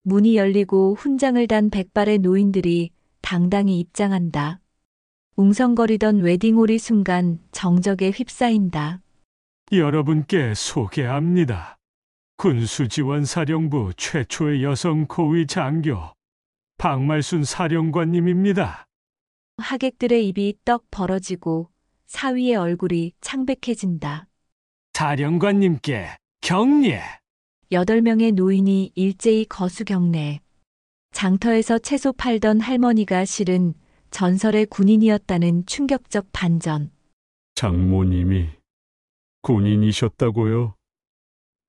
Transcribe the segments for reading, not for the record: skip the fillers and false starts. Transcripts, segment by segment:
문이 열리고 훈장을 단 백발의 노인들이 당당히 입장한다. 웅성거리던 웨딩홀이 순간 정적에 휩싸인다. 여러분께 소개합니다. 군수지원사령부 최초의 여성 고위 장교 박말순 사령관님입니다. 하객들의 입이 떡 벌어지고 사위의 얼굴이 창백해진다. 사령관님께 격려! 8명의 노인이 일제히 거수경례. 장터에서 채소 팔던 할머니가 실은 전설의 군인이었다는 충격적 반전. 장모님이 군인이셨다고요?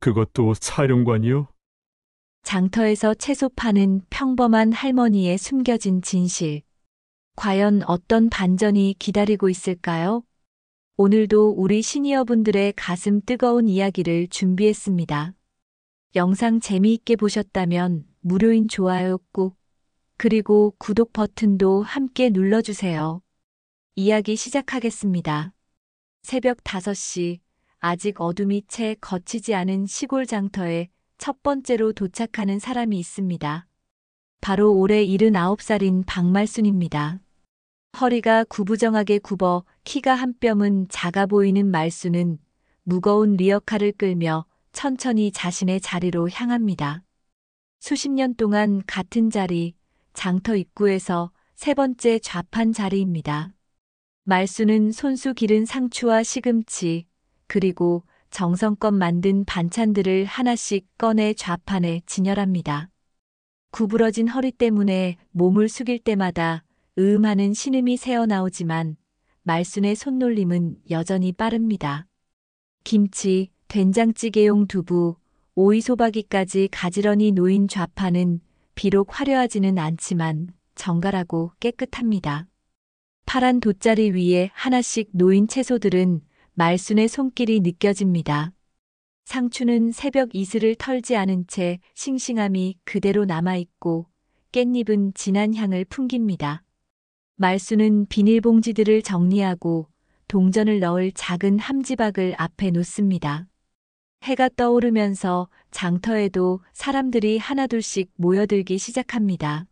그것도 사령관이요? 장터에서 채소 파는 평범한 할머니의 숨겨진 진실. 과연 어떤 반전이 기다리고 있을까요? 오늘도 우리 시니어분들의 가슴 뜨거운 이야기를 준비했습니다. 영상 재미있게 보셨다면 무료인 좋아요 꾹, 그리고 구독 버튼도 함께 눌러주세요. 이야기 시작하겠습니다. 새벽 5시, 아직 어둠이 채 걷히지 않은 시골 장터에 첫 번째로 도착하는 사람이 있습니다. 바로 올해 79살인 박말순입니다. 허리가 구부정하게 굽어 키가 한 뼘은 작아 보이는 말순은 무거운 리어카를 끌며 천천히 자신의 자리로 향합니다. 수십 년 동안 같은 자리, 장터 입구에서 세 번째 좌판 자리입니다. 말순은 손수 기른 상추와 시금치, 그리고 정성껏 만든 반찬들을 하나씩 꺼내 좌판에 진열합니다. 구부러진 허리 때문에 몸을 숙일 때마다 하는 신음이 새어나오지만 말순의 손놀림은 여전히 빠릅니다. 김치, 된장찌개용 두부, 오이소박이까지 가지런히 놓인 좌판은 비록 화려하지는 않지만 정갈하고 깨끗합니다. 파란 돗자리 위에 하나씩 놓인 채소들은 말순의 손길이 느껴집니다. 상추는 새벽 이슬을 털지 않은 채 싱싱함이 그대로 남아있고 깻잎은 진한 향을 풍깁니다. 말순은 비닐봉지들을 정리하고 동전을 넣을 작은 함지박을 앞에 놓습니다. 해가 떠오르면서 장터에도 사람들이 하나둘씩 모여들기 시작합니다.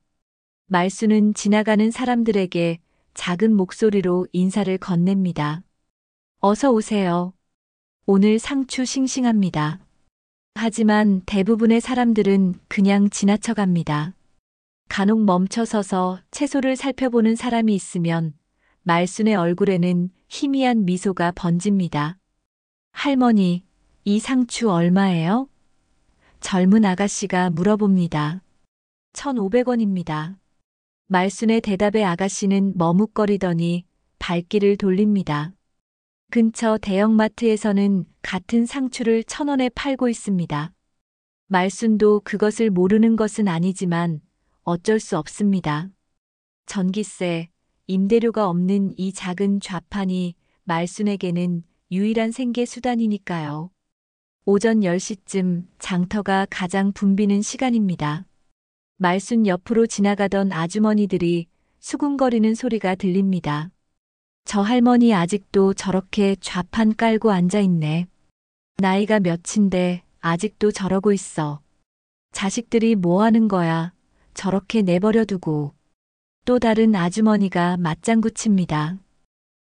말순은 지나가는 사람들에게 작은 목소리로 인사를 건넵니다. 어서 오세요. 오늘 상추 싱싱합니다. 하지만 대부분의 사람들은 그냥 지나쳐갑니다. 간혹 멈춰서서 채소를 살펴보는 사람이 있으면 말순의 얼굴에는 희미한 미소가 번집니다. 할머니, 이 상추 얼마예요? 젊은 아가씨가 물어봅니다. 1,500원입니다. 말순의 대답에 아가씨는 머뭇거리더니 발길을 돌립니다. 근처 대형마트에서는 같은 상추를 1,000원에 팔고 있습니다. 말순도 그것을 모르는 것은 아니지만 어쩔 수 없습니다. 전기세, 임대료가 없는 이 작은 좌판이 말순에게는 유일한 생계 수단이니까요. 오전 10시쯤 장터가 가장 붐비는 시간입니다. 말순 옆으로 지나가던 아주머니들이 수군거리는 소리가 들립니다. 저 할머니 아직도 저렇게 좌판 깔고 앉아있네. 나이가 몇인데 아직도 저러고 있어. 자식들이 뭐 하는 거야? 저렇게 내버려 두고. 또 다른 아주머니가 맞장구 칩니다.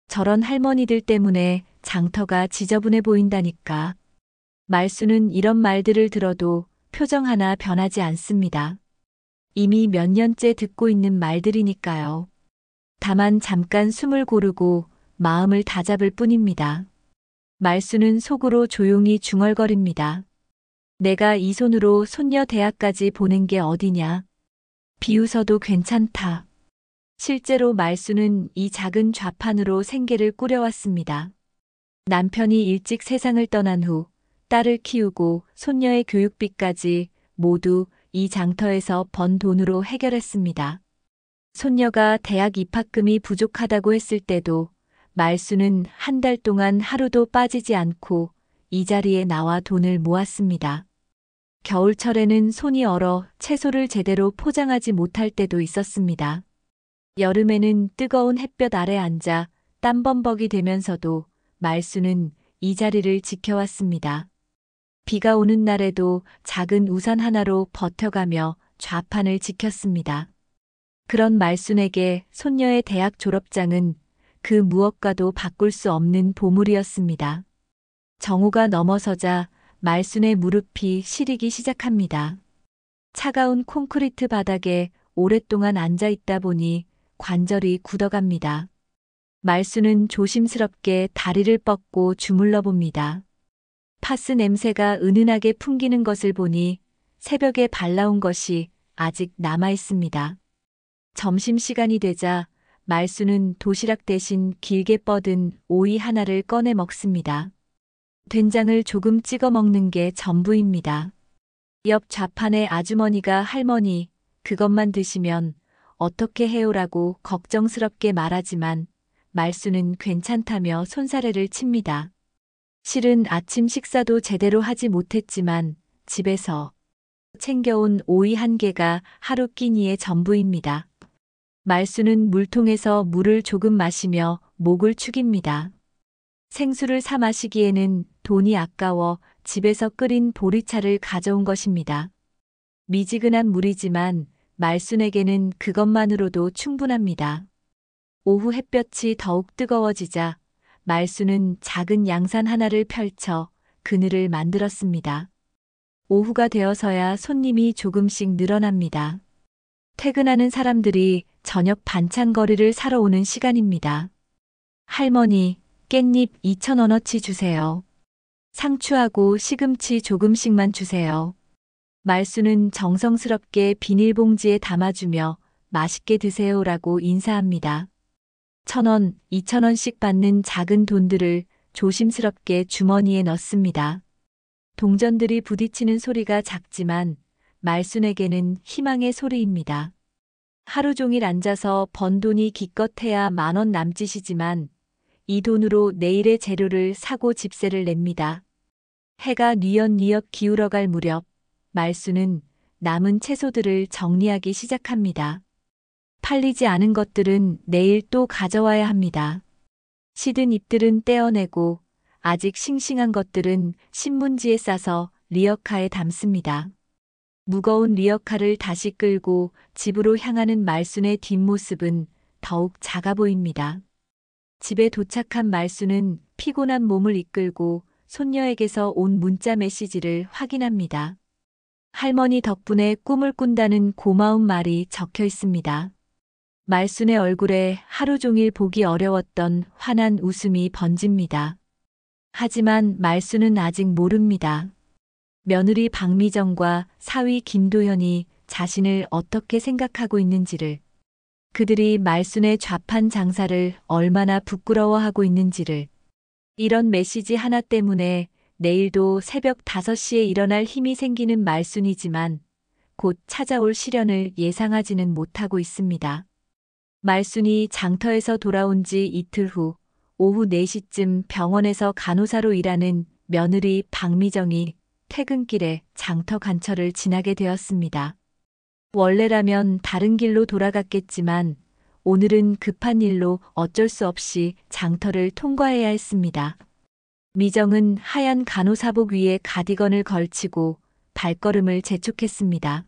저런 할머니들 때문에 장터가 지저분해 보인다니까. 말순은 이런 말들을 들어도 표정 하나 변하지 않습니다. 이미 몇 년째 듣고 있는 말들이니까요. 다만 잠깐 숨을 고르고 마음을 다잡을 뿐입니다. 말순은 속으로 조용히 중얼거립니다. 내가 이 손으로 손녀 대학까지 보낸 게 어디냐. 비웃어도 괜찮다. 실제로 말순은 이 작은 좌판으로 생계를 꾸려왔습니다. 남편이 일찍 세상을 떠난 후 딸을 키우고 손녀의 교육비까지 모두 이 장터에서 번 돈으로 해결했습니다. 손녀가 대학 입학금이 부족하다고 했을 때도 말순은 한 달 동안 하루도 빠지지 않고 이 자리에 나와 돈을 모았습니다. 겨울철에는 손이 얼어 채소를 제대로 포장하지 못할 때도 있었습니다. 여름에는 뜨거운 햇볕 아래 앉아 땀범벅이 되면서도 말순은 이 자리를 지켜왔습니다. 비가 오는 날에도 작은 우산 하나로 버텨가며 좌판을 지켰습니다. 그런 말순에게 손녀의 대학 졸업장은 그 무엇과도 바꿀 수 없는 보물이었습니다. 정오가 넘어서자 말순의 무릎이 시리기 시작합니다. 차가운 콘크리트 바닥에 오랫동안 앉아 있다 보니 관절이 굳어갑니다. 말순은 조심스럽게 다리를 뻗고 주물러 봅니다. 파스 냄새가 은은하게 풍기는 것을 보니 새벽에 발라온 것이 아직 남아 있습니다. 점심시간이 되자 말순은 도시락 대신 길게 뻗은 오이 하나를 꺼내 먹습니다. 된장을 조금 찍어 먹는 게 전부입니다. 옆 좌판의 아주머니가 할머니, 그것만 드시면 어떻게 해요라고 걱정스럽게 말하지만 말순은 괜찮다며 손사래를 칩니다. 실은 아침 식사도 제대로 하지 못했지만 집에서 챙겨온 오이 한 개가 하루 끼니의 전부입니다. 말순은 물통에서 물을 조금 마시며 목을 축입니다. 생수를 사 마시기에는 돈이 아까워 집에서 끓인 보리차를 가져온 것입니다. 미지근한 물이지만 말순에게는 그것만으로도 충분합니다. 오후 햇볕이 더욱 뜨거워지자 말순은 작은 양산 하나를 펼쳐 그늘을 만들었습니다. 오후가 되어서야 손님이 조금씩 늘어납니다. 퇴근하는 사람들이 저녁 반찬거리를 사러 오는 시간입니다. 할머니, 깻잎 2,000원어치 주세요. 상추하고 시금치 조금씩만 주세요. 말순은 정성스럽게 비닐봉지에 담아주며 맛있게 드세요라고 인사합니다. 1,000원, 2,000원씩 받는 작은 돈들을 조심스럽게 주머니에 넣습니다. 동전들이 부딪히는 소리가 작지만 말순에게는 희망의 소리입니다. 하루 종일 앉아서 번 돈이 기껏해야 10,000원 남짓이지만 이 돈으로 내일의 재료를 사고 집세를 냅니다. 해가 뉘엿뉘엿 기울어갈 무렵 말순은 남은 채소들을 정리하기 시작합니다. 팔리지 않은 것들은 내일 또 가져와야 합니다. 시든 잎들은 떼어내고 아직 싱싱한 것들은 신문지에 싸서 리어카에 담습니다. 무거운 리어카를 다시 끌고 집으로 향하는 말순의 뒷모습은 더욱 작아 보입니다. 집에 도착한 말순은 피곤한 몸을 이끌고 손녀에게서 온 문자 메시지를 확인합니다. 할머니 덕분에 꿈을 꾼다는 고마운 말이 적혀 있습니다. 말순의 얼굴에 하루 종일 보기 어려웠던 환한 웃음이 번집니다. 하지만 말순은 아직 모릅니다. 며느리 박미정과 사위 김도현이 자신을 어떻게 생각하고 있는지를, 그들이 말순의 좌판 장사를 얼마나 부끄러워하고 있는지를. 이런 메시지 하나 때문에 내일도 새벽 5시에 일어날 힘이 생기는 말순이지만 곧 찾아올 시련을 예상하지는 못하고 있습니다. 말순이 장터에서 돌아온 지 이틀 후 오후 4시쯤 병원에서 간호사로 일하는 며느리 박미정이 퇴근길에 장터 근처를 지나게 되었습니다. 원래라면 다른 길로 돌아갔겠지만 오늘은 급한 일로 어쩔 수 없이 장터를 통과해야 했습니다. 미정은 하얀 간호사복 위에 가디건을 걸치고 발걸음을 재촉했습니다.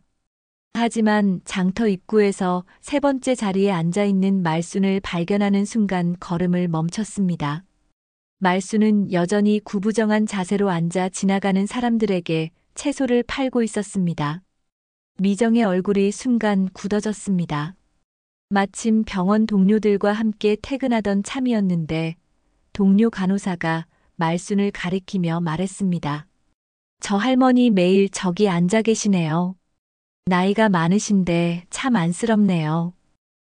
하지만 장터 입구에서 3번째 자리에 앉아있는 말순을 발견하는 순간 걸음을 멈췄습니다. 말순은 여전히 구부정한 자세로 앉아 지나가는 사람들에게 채소를 팔고 있었습니다. 미정의 얼굴이 순간 굳어졌습니다. 마침 병원 동료들과 함께 퇴근하던 참이었는데 동료 간호사가 말순을 가리키며 말했습니다. 저 할머니 매일 저기 앉아 계시네요. 나이가 많으신데 참 안쓰럽네요.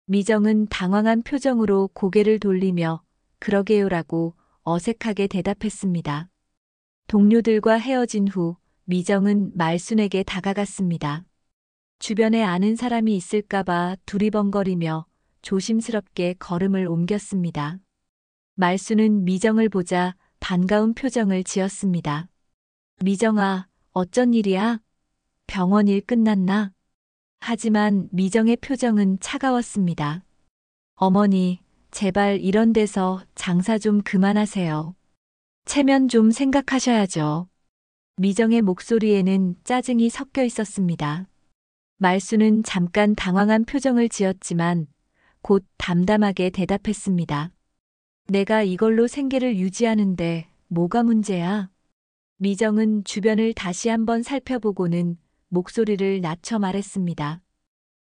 미정은 당황한 표정으로 고개를 돌리며 그러게요라고 어색하게 대답했습니다. 동료들과 헤어진 후 미정은 말순에게 다가갔습니다. 주변에 아는 사람이 있을까봐 두리번거리며 조심스럽게 걸음을 옮겼습니다. 말순은 미정을 보자 반가운 표정을 지었습니다. 미정아, 어쩐 일이야? 병원 일 끝났나? 하지만 미정의 표정은 차가웠습니다. 어머니, 제발 이런 데서 장사 좀 그만하세요. 체면 좀 생각하셔야죠. 미정의 목소리에는 짜증이 섞여 있었습니다. 말수는 잠깐 당황한 표정을 지었지만 곧 담담하게 대답했습니다. 내가 이걸로 생계를 유지하는데 뭐가 문제야? 미정은 주변을 다시 한번 살펴보고는 목소리를 낮춰 말했습니다.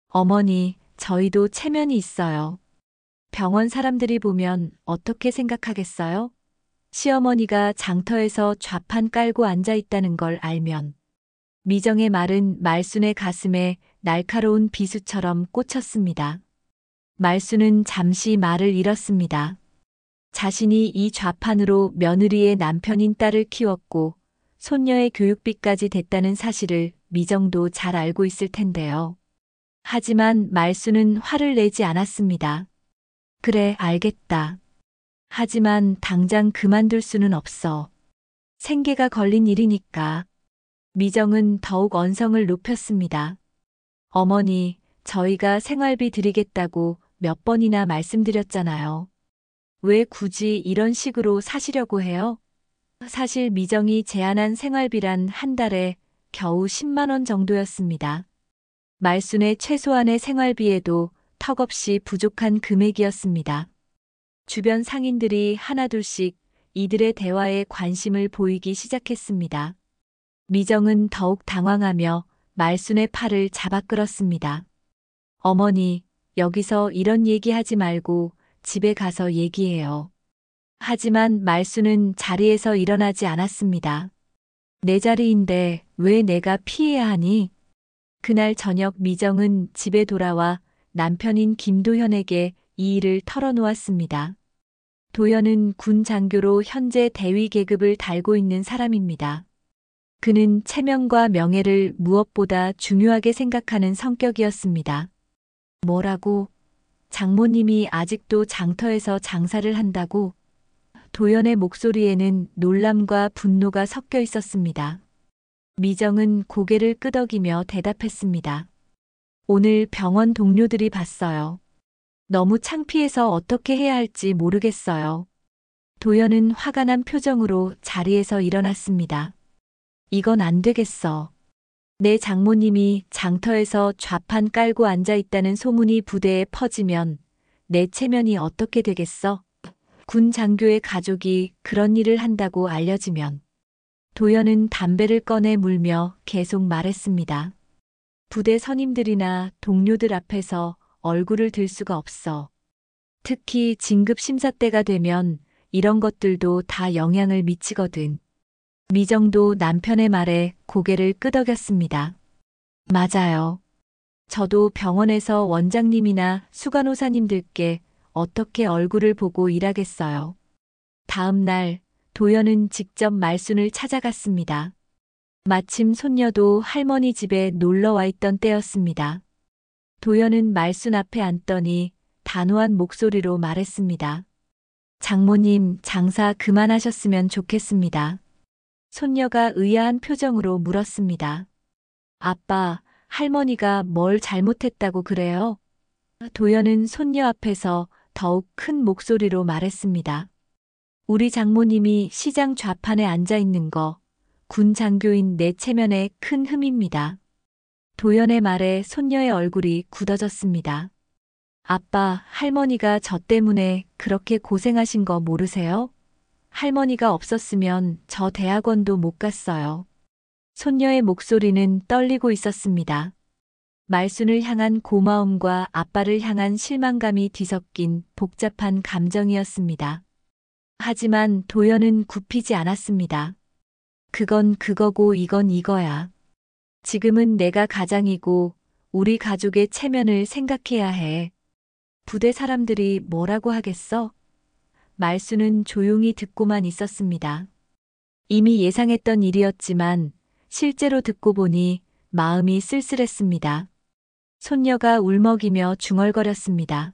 어머니, 저희도 체면이 있어요. 병원 사람들이 보면 어떻게 생각하겠어요? 시어머니가 장터에서 좌판 깔고 앉아 있다는 걸 알면. 미정의 말은 말순의 가슴에 날카로운 비수처럼 꽂혔습니다. 말순은 잠시 말을 잃었습니다. 자신이 이 좌판으로 며느리의 남편인 딸을 키웠고 손녀의 교육비까지 댔다는 사실을 미정도 잘 알고 있을 텐데요. 하지만 말순은 화를 내지 않았습니다. 그래, 알겠다. 하지만 당장 그만둘 수는 없어. 생계가 걸린 일이니까. 미정은 더욱 언성을 높였습니다. 어머니, 저희가 생활비 드리겠다고 몇 번이나 말씀드렸잖아요. 왜 굳이 이런 식으로 사시려고 해요? 사실 미정이 제안한 생활비란 한 달에 겨우 10만 원 정도였습니다. 말순의 최소한의 생활비에도 턱없이 부족한 금액이었습니다. 주변 상인들이 하나둘씩 이들의 대화에 관심을 보이기 시작했습니다. 미정은 더욱 당황하며 말순의 팔을 잡아 끌었습니다. 어머니, 여기서 이런 얘기하지 말고 집에 가서 얘기해요. 하지만 말순은 자리에서 일어나지 않았습니다. 내 자리인데 왜 내가 피해야 하니? 그날 저녁 미정은 집에 돌아와 남편인 김도현에게 이 일을 털어놓았습니다. 도현은 군 장교로 현재 대위 계급을 달고 있는 사람입니다. 그는 체면과 명예를 무엇보다 중요하게 생각하는 성격이었습니다. 뭐라고? 장모님이 아직도 장터에서 장사를 한다고? 도연의 목소리에는 놀람과 분노가 섞여 있었습니다. 미정은 고개를 끄덕이며 대답했습니다. 오늘 병원 동료들이 봤어요. 너무 창피해서 어떻게 해야 할지 모르겠어요. 도연은 화가 난 표정으로 자리에서 일어났습니다. 이건 안 되겠어. 내 장모님이 장터에서 좌판 깔고 앉아 있다는 소문이 부대에 퍼지면 내 체면이 어떻게 되겠어? 군 장교의 가족이 그런 일을 한다고 알려지면. 도연은 담배를 꺼내 물며 계속 말했습니다. 부대 선임들이나 동료들 앞에서 얼굴을 들 수가 없어. 특히 진급 심사 때가 되면 이런 것들도 다 영향을 미치거든. 미정도 남편의 말에 고개를 끄덕였습니다. 맞아요. 저도 병원에서 원장님이나 수간호사님들께 어떻게 얼굴을 보고 일하겠어요. 다음 날 도연은 직접 말순을 찾아갔습니다. 마침 손녀도 할머니 집에 놀러 와 있던 때였습니다. 도연은 말순 앞에 앉더니 단호한 목소리로 말했습니다. 장모님, 장사 그만하셨으면 좋겠습니다. 손녀가 의아한 표정으로 물었습니다. 아빠, 할머니가 뭘 잘못했다고 그래요? 도연은 손녀 앞에서 더욱 큰 목소리로 말했습니다. 우리 장모님이 시장 좌판에 앉아 있는 거, 군 장교인 내 체면에 큰 흠입니다. 도연의 말에 손녀의 얼굴이 굳어졌습니다. 아빠, 할머니가 저 때문에 그렇게 고생하신 거 모르세요? 할머니가 없었으면 저 대학원도 못 갔어요. 손녀의 목소리는 떨리고 있었습니다. 말순을 향한 고마움과 아빠를 향한 실망감이 뒤섞인 복잡한 감정이었습니다. 하지만 도연은 굽히지 않았습니다. 그건 그거고 이건 이거야. 지금은 내가 가장이고 우리 가족의 체면을 생각해야 해. 부대 사람들이 뭐라고 하겠어? 말순은 조용히 듣고만 있었습니다. 이미 예상했던 일이었지만 실제로 듣고 보니 마음이 쓸쓸했습니다. 손녀가 울먹이며 중얼거렸습니다.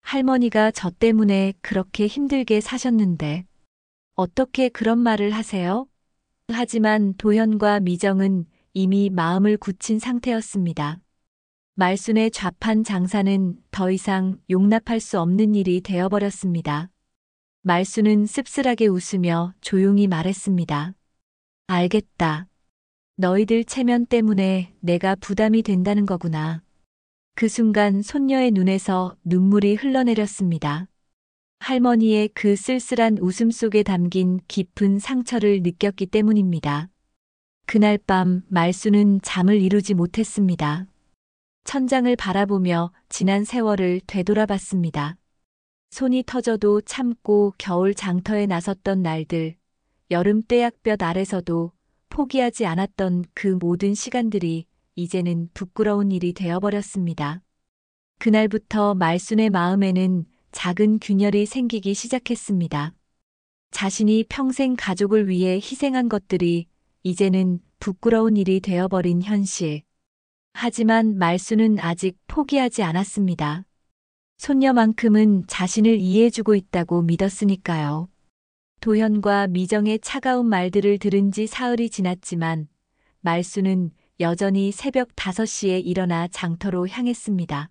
할머니가 저 때문에 그렇게 힘들게 사셨는데 어떻게 그런 말을 하세요? 하지만 도현과 미정은 이미 마음을 굳힌 상태였습니다. 말순의 좌판 장사는 더 이상 용납할 수 없는 일이 되어버렸습니다. 말순은 씁쓸하게 웃으며 조용히 말했습니다. 알겠다. 너희들 체면 때문에 내가 부담이 된다는 거구나. 그 순간 손녀의 눈에서 눈물이 흘러내렸습니다. 할머니의 그 쓸쓸한 웃음 속에 담긴 깊은 상처를 느꼈기 때문입니다. 그날 밤 말수는 잠을 이루지 못했습니다. 천장을 바라보며 지난 세월을 되돌아봤습니다. 손이 터져도 참고 겨울 장터에 나섰던 날들, 여름 떼약볕 아래서도 포기하지 않았던 그 모든 시간들이 이제는 부끄러운 일이 되어버렸습니다. 그날부터 말순의 마음에는 작은 균열이 생기기 시작했습니다. 자신이 평생 가족을 위해 희생한 것들이 이제는 부끄러운 일이 되어버린 현실. 하지만 말수는 아직 포기하지 않았습니다. 손녀만큼은 자신을 이해해주고 있다고 믿었으니까요. 도현과 미정의 차가운 말들을 들은 지 사흘이 지났지만 말수는 여전히 새벽 5시에 일어나 장터로 향했습니다.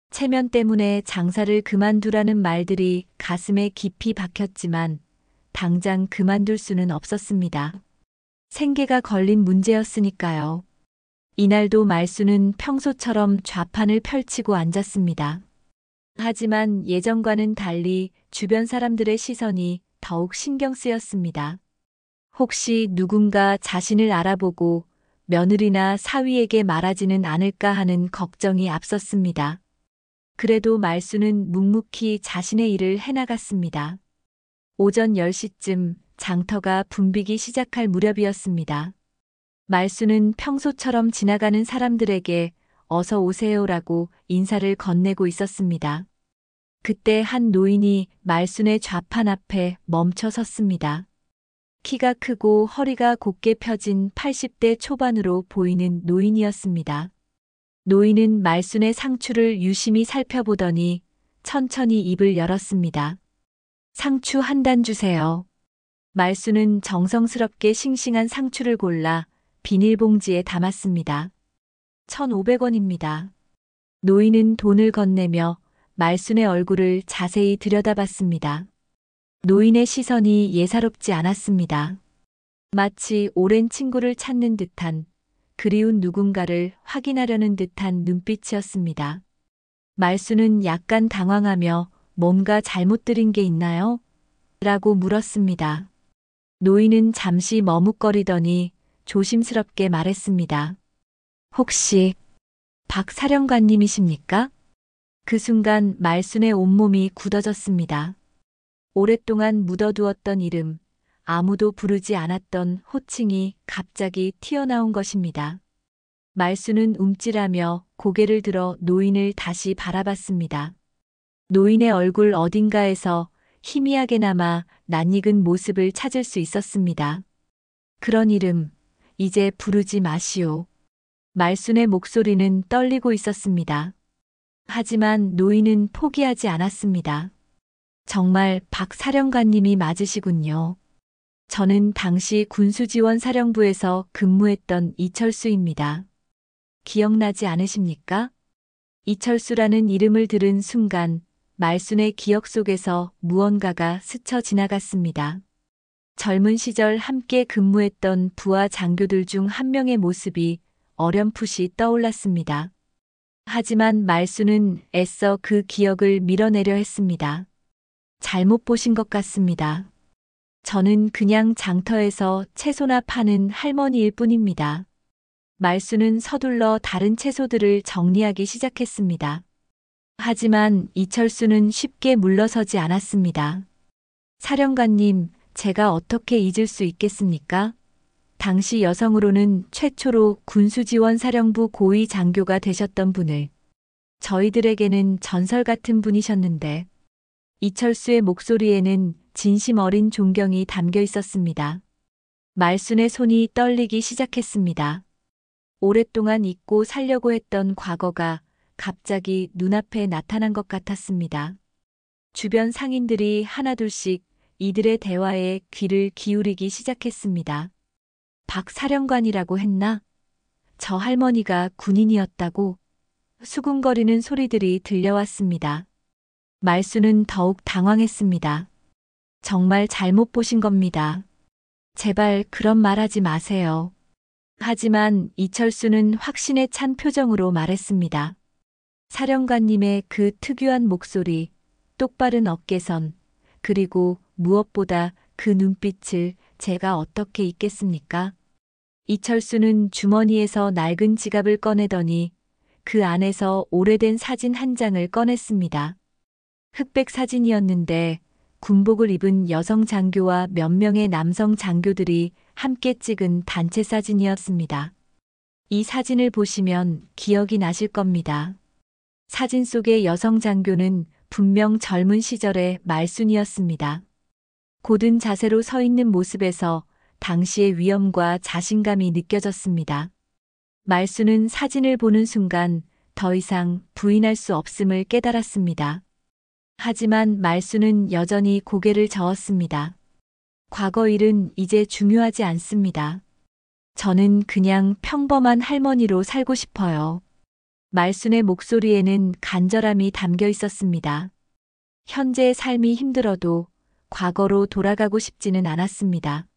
체면 때문에 장사를 그만두라는 말들이 가슴에 깊이 박혔지만 당장 그만둘 수는 없었습니다. 생계가 걸린 문제였으니까요. 이날도 말수는 평소처럼 좌판을 펼치고 앉았습니다. 하지만 예전과는 달리 주변 사람들의 시선이 더욱 신경 쓰였습니다. 혹시 누군가 자신을 알아보고 며느리나 사위에게 말하지는 않을까 하는 걱정이 앞섰습니다. 그래도 말수는 묵묵히 자신의 일을 해나갔습니다. 오전 10시쯤 장터가 붐비기 시작할 무렵이었습니다. 말수는 평소처럼 지나가는 사람들에게 어서 오세요라고 인사를 건네고 있었습니다. 그때 한 노인이 말순의 좌판 앞에 멈춰 섰습니다. 키가 크고 허리가 곧게 펴진 80대 초반으로 보이는 노인이었습니다. 노인은 말순의 상추를 유심히 살펴보더니 천천히 입을 열었습니다. 상추 한 단 주세요. 말순은 정성스럽게 싱싱한 상추를 골라 비닐봉지에 담았습니다. 1,500원입니다. 노인은 돈을 건네며 말순의 얼굴을 자세히 들여다봤습니다. 노인의 시선이 예사롭지 않았습니다. 마치 오랜 친구를 찾는 듯한 그리운 누군가를 확인하려는 듯한 눈빛이었습니다. 말순은 약간 당황하며 뭔가 잘못 들은 게 있나요? 라고 물었습니다. 노인은 잠시 머뭇거리더니 조심스럽게 말했습니다. 혹시 박 사령관님이십니까? 그 순간 말순의 온몸이 굳어졌습니다. 오랫동안 묻어두었던 이름, 아무도 부르지 않았던 호칭이 갑자기 튀어나온 것입니다. 말순은 움찔하며 고개를 들어 노인을 다시 바라봤습니다. 노인의 얼굴 어딘가에서 희미하게나마 낯익은 모습을 찾을 수 있었습니다. 그런 이름, 이제 부르지 마시오. 말순의 목소리는 떨리고 있었습니다. 하지만 노인은 포기하지 않았습니다. 정말 박 사령관님이 맞으시군요. 저는 당시 군수지원사령부에서 근무했던 이철수입니다. 기억나지 않으십니까? 이철수라는 이름을 들은 순간 말순의 기억 속에서 무언가가 스쳐 지나갔습니다. 젊은 시절 함께 근무했던 부하 장교들 중 한 명의 모습이 어렴풋이 떠올랐습니다. 하지만 말순은 애써 그 기억을 밀어내려 했습니다. 잘못 보신 것 같습니다. 저는 그냥 장터에서 채소나 파는 할머니일 뿐입니다. 말순은 서둘러 다른 채소들을 정리하기 시작했습니다. 하지만 이철수는 쉽게 물러서지 않았습니다. 사령관님, 제가 어떻게 잊을 수 있겠습니까? 당시 여성으로는 최초로 군수지원사령부 고위 장교가 되셨던 분을. 저희들에게는 전설 같은 분이셨는데. 이철수의 목소리에는 진심 어린 존경이 담겨 있었습니다. 말순의 손이 떨리기 시작했습니다. 오랫동안 잊고 살려고 했던 과거가 갑자기 눈앞에 나타난 것 같았습니다. 주변 상인들이 하나둘씩 이들의 대화에 귀를 기울이기 시작했습니다. 박 사령관이라고 했나? 저 할머니가 군인이었다고? 수군거리는 소리들이 들려왔습니다. 말수는 더욱 당황했습니다. 정말 잘못 보신 겁니다. 제발 그런 말 하지 마세요. 하지만 이철수는 확신에 찬 표정으로 말했습니다. 사령관님의 그 특유한 목소리, 똑바른 어깨선, 그리고 무엇보다 그 눈빛을 제가 어떻게 잊겠습니까? 이철수는 주머니에서 낡은 지갑을 꺼내더니 그 안에서 오래된 사진 한 장을 꺼냈습니다. 흑백 사진이었는데 군복을 입은 여성 장교와 몇 명의 남성 장교들이 함께 찍은 단체 사진이었습니다. 이 사진을 보시면 기억이 나실 겁니다. 사진 속의 여성 장교는 분명 젊은 시절의 말순이었습니다. 고든 자세로 서 있는 모습에서 당시의 위엄과 자신감이 느껴졌습니다. 말순은 사진을 보는 순간 더 이상 부인할 수 없음을 깨달았습니다. 하지만 말순은 여전히 고개를 저었습니다. 과거 일은 이제 중요하지 않습니다. 저는 그냥 평범한 할머니로 살고 싶어요. 말순의 목소리에는 간절함이 담겨 있었습니다. 현재의 삶이 힘들어도 과거로 돌아가고 싶지는 않았습니다.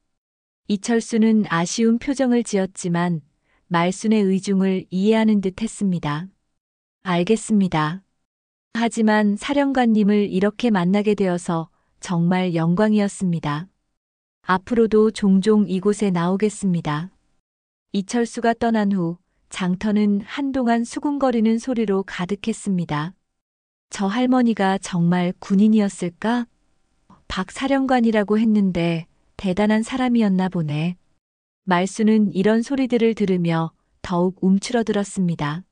이철수는 아쉬운 표정을 지었지만 말순의 의중을 이해하는 듯 했습니다. 알겠습니다. 하지만 사령관님을 이렇게 만나게 되어서 정말 영광이었습니다. 앞으로도 종종 이곳에 나오겠습니다. 이철수가 떠난 후 장터는 한동안 수군거리는 소리로 가득했습니다. 저 할머니가 정말 군인이었을까? 박 사령관이라고 했는데 대단한 사람이었나 보네. 말순은 이런 소리들을 들으며 더욱 움츠러들었습니다.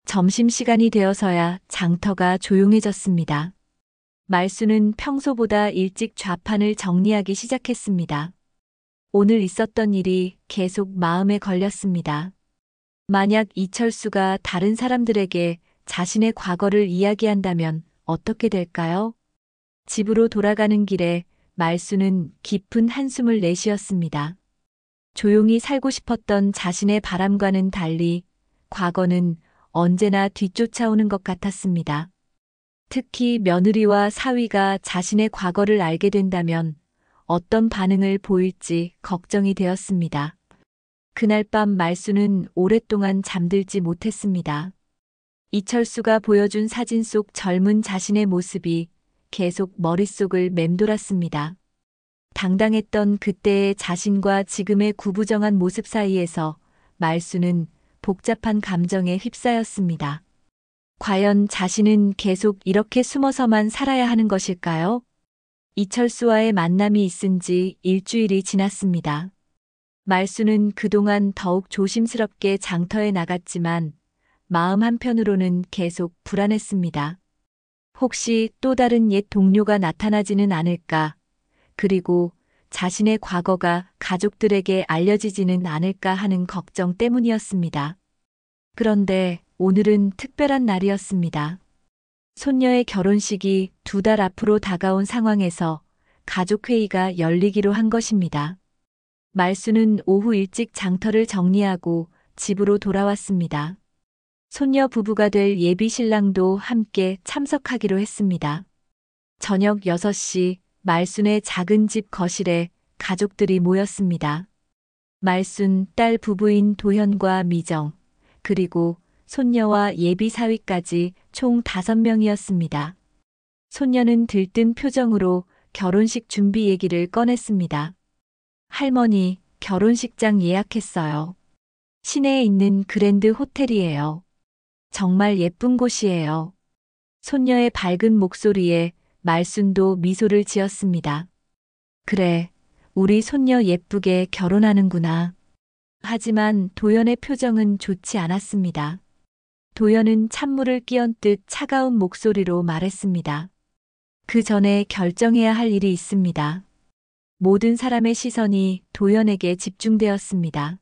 점심시간이 되어서야 장터가 조용해졌습니다. 말순은 평소보다 일찍 좌판을 정리하기 시작했습니다. 오늘 있었던 일이 계속 마음에 걸렸습니다. 만약 이철수가 다른 사람들에게 자신의 과거를 이야기한다면 어떻게 될까요? 집으로 돌아가는 길에 말순은 깊은 한숨을 내쉬었습니다. 조용히 살고 싶었던 자신의 바람과는 달리 과거는 언제나 뒤쫓아오는 것 같았습니다. 특히 며느리와 사위가 자신의 과거를 알게 된다면 어떤 반응을 보일지 걱정이 되었습니다. 그날 밤 말순은 오랫동안 잠들지 못했습니다. 이철수가 보여준 사진 속 젊은 자신의 모습이 계속 머릿속을 맴돌았습니다. 당당했던 그때의 자신과 지금의 구부정한 모습 사이에서 말순은 복잡한 감정에 휩싸였습니다. 과연 자신은 계속 이렇게 숨어서만 살아야 하는 것일까요? 이철수와의 만남이 있은 지 일주일이 지났습니다. 말순은 그동안 더욱 조심스럽게 장터에 나갔지만 마음 한편으로는 계속 불안했습니다. 혹시 또 다른 옛 동료가 나타나지는 않을까? 그리고 자신의 과거가 가족들에게 알려지지는 않을까 하는 걱정 때문이었습니다. 그런데 오늘은 특별한 날이었습니다. 손녀의 결혼식이 2달 앞으로 다가온 상황에서 가족회의가 열리기로 한 것입니다. 말순은 오후 일찍 장터를 정리하고 집으로 돌아왔습니다. 손녀 부부가 될 예비 신랑도 함께 참석하기로 했습니다. 저녁 6시 말순의 작은 집 거실에 가족들이 모였습니다. 말순 딸 부부인 도현과 미정, 그리고 손녀와 예비 사위까지 총 5명이었습니다. 손녀는 들뜬 표정으로 결혼식 준비 얘기를 꺼냈습니다. 할머니, 결혼식장 예약했어요. 시내에 있는 그랜드 호텔이에요. 정말 예쁜 곳이에요. 손녀의 밝은 목소리에 말순도 미소를 지었습니다. 그래, 우리 손녀 예쁘게 결혼하는구나. 하지만 도연의 표정은 좋지 않았습니다. 도연은 찬물을 끼얹듯 차가운 목소리로 말했습니다. 그 전에 결정해야 할 일이 있습니다. 모든 사람의 시선이 도연에게 집중되었습니다.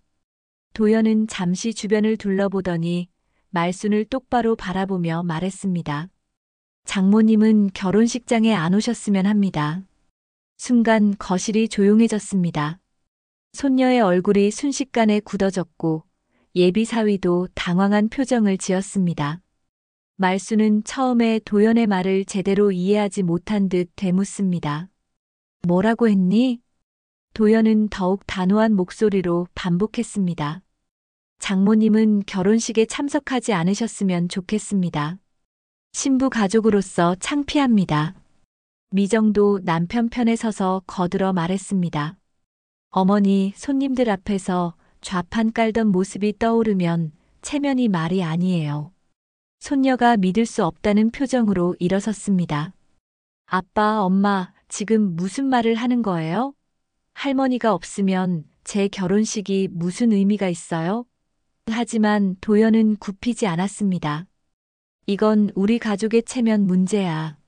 도연은 잠시 주변을 둘러보더니 말순을 똑바로 바라보며 말했습니다. 장모님은 결혼식장에 안 오셨으면 합니다. 순간 거실이 조용해졌습니다. 손녀의 얼굴이 순식간에 굳어졌고 예비 사위도 당황한 표정을 지었습니다. 말순은 처음에 도연의 말을 제대로 이해하지 못한 듯 되묻습니다. 뭐라고 했니? 도연은 더욱 단호한 목소리로 반복했습니다. 장모님은 결혼식에 참석하지 않으셨으면 좋겠습니다. 신부 가족으로서 창피합니다. 미정도 남편 편에 서서 거들어 말했습니다. 어머니, 손님들 앞에서 좌판 깔던 모습이 떠오르면 체면이 말이 아니에요. 손녀가 믿을 수 없다는 표정으로 일어섰습니다. 아빠, 엄마, 지금 무슨 말을 하는 거예요? 할머니가 없으면 제 결혼식이 무슨 의미가 있어요? 하지만 도연은 굽히지 않았습니다. 이건 우리 가족의 체면 문제야.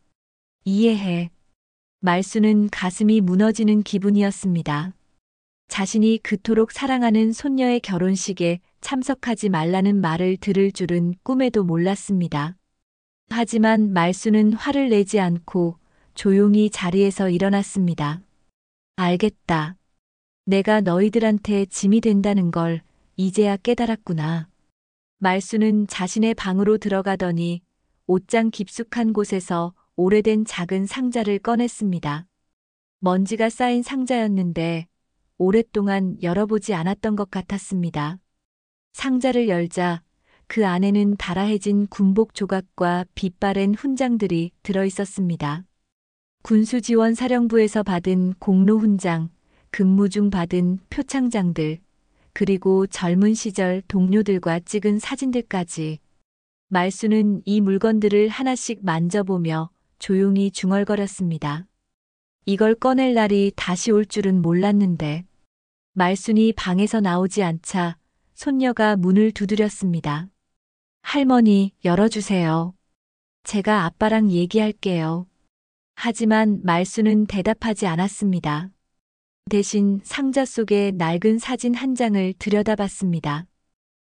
이해해. 말수는 가슴이 무너지는 기분이었습니다. 자신이 그토록 사랑하는 손녀의 결혼식에 참석하지 말라는 말을 들을 줄은 꿈에도 몰랐습니다. 하지만 말수는 화를 내지 않고 조용히 자리에서 일어났습니다. 알겠다. 내가 너희들한테 짐이 된다는 걸 이제야 깨달았구나. 말수는 자신의 방으로 들어가더니 옷장 깊숙한 곳에서 오래된 작은 상자를 꺼냈습니다. 먼지가 쌓인 상자였는데 오랫동안 열어보지 않았던 것 같았습니다. 상자를 열자 그 안에는 달아해진 군복 조각과 빛바랜 훈장들이 들어있었습니다. 군수지원사령부에서 받은 공로 훈장, 근무 중 받은 표창장들, 그리고 젊은 시절 동료들과 찍은 사진들까지. 말수는 이 물건들을 하나씩 만져보며 조용히 중얼거렸습니다. 이걸 꺼낼 날이 다시 올 줄은 몰랐는데. 말순이 방에서 나오지 않자 손녀가 문을 두드렸습니다. 할머니, 열어주세요. 제가 아빠랑 얘기할게요. 하지만 말수는 대답하지 않았습니다. 대신 상자 속의 낡은 사진 한 장을 들여다봤습니다.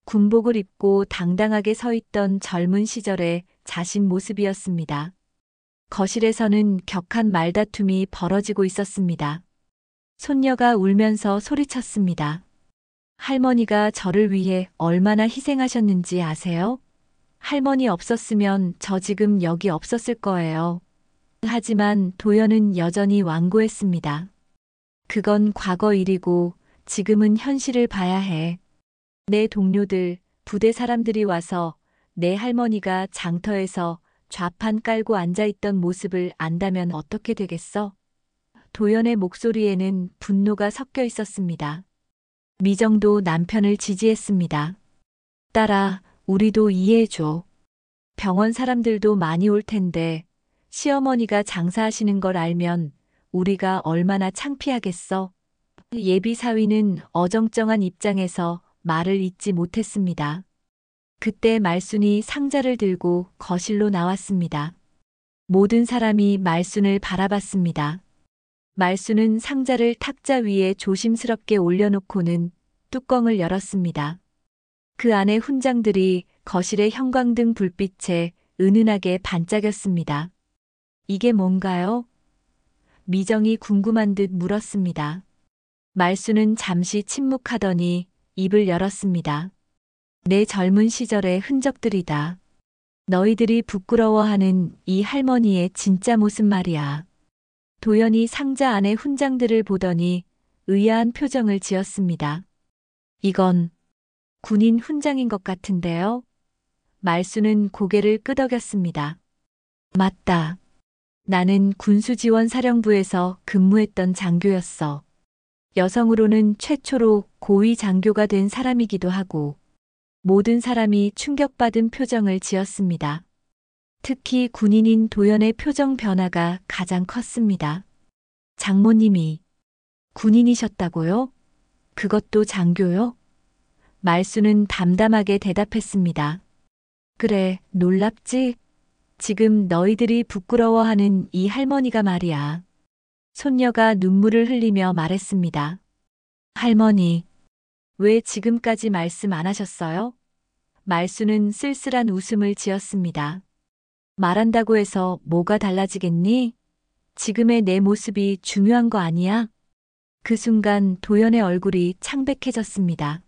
군복을 입고 당당하게 서 있던 젊은 시절의 자신 모습이었습니다. 거실에서는 격한 말다툼이 벌어지고 있었습니다. 손녀가 울면서 소리쳤습니다. 할머니가 저를 위해 얼마나 희생하셨는지 아세요? 할머니 없었으면 저 지금 여기 없었을 거예요. 하지만 도연은 여전히 완고했습니다. 그건 과거 일이고 지금은 현실을 봐야 해. 내 동료들, 부대 사람들이 와서 내 할머니가 장터에서 좌판 깔고 앉아있던 모습을 안다면 어떻게 되겠어? 도연의 목소리에는 분노가 섞여 있었습니다. 미정도 남편을 지지했습니다. 딸아, 우리도 이해해줘. 병원 사람들도 많이 올 텐데 시어머니가 장사하시는 걸 알면 우리가 얼마나 창피하겠어. 예비 사위는 어정쩡한 입장에서 말을 잇지 못했습니다. 그때 말순이 상자를 들고 거실로 나왔습니다. 모든 사람이 말순을 바라봤습니다. 말순은 상자를 탁자 위에 조심스럽게 올려놓고는 뚜껑을 열었습니다. 그 안에 훈장들이 거실의 형광등 불빛에 은은하게 반짝였습니다. 이게 뭔가요? 미정이 궁금한 듯 물었습니다. 말순은 잠시 침묵하더니 입을 열었습니다. 내 젊은 시절의 흔적들이다. 너희들이 부끄러워하는 이 할머니의 진짜 모습 말이야. 도연이 상자 안의 훈장들을 보더니 의아한 표정을 지었습니다. 이건 군인 훈장인 것 같은데요? 말수는 고개를 끄덕였습니다. 맞다. 나는 군수지원사령부에서 근무했던 장교였어. 여성으로는 최초로 고위 장교가 된 사람이기도 하고 모든 사람이 충격받은 표정을 지었습니다. 특히 군인인 도연의 표정 변화가 가장 컸습니다. 장모님이 군인이셨다고요? 그것도 장교요? 말수는 담담하게 대답했습니다. 그래, 놀랍지? 지금 너희들이 부끄러워하는 이 할머니가 말이야. 손녀가 눈물을 흘리며 말했습니다. 할머니, 왜 지금까지 말씀 안 하셨어요? 말수는 쓸쓸한 웃음을 지었습니다. 말한다고 해서 뭐가 달라지겠니? 지금의 내 모습이 중요한 거 아니야? 그 순간 도연의 얼굴이 창백해졌습니다.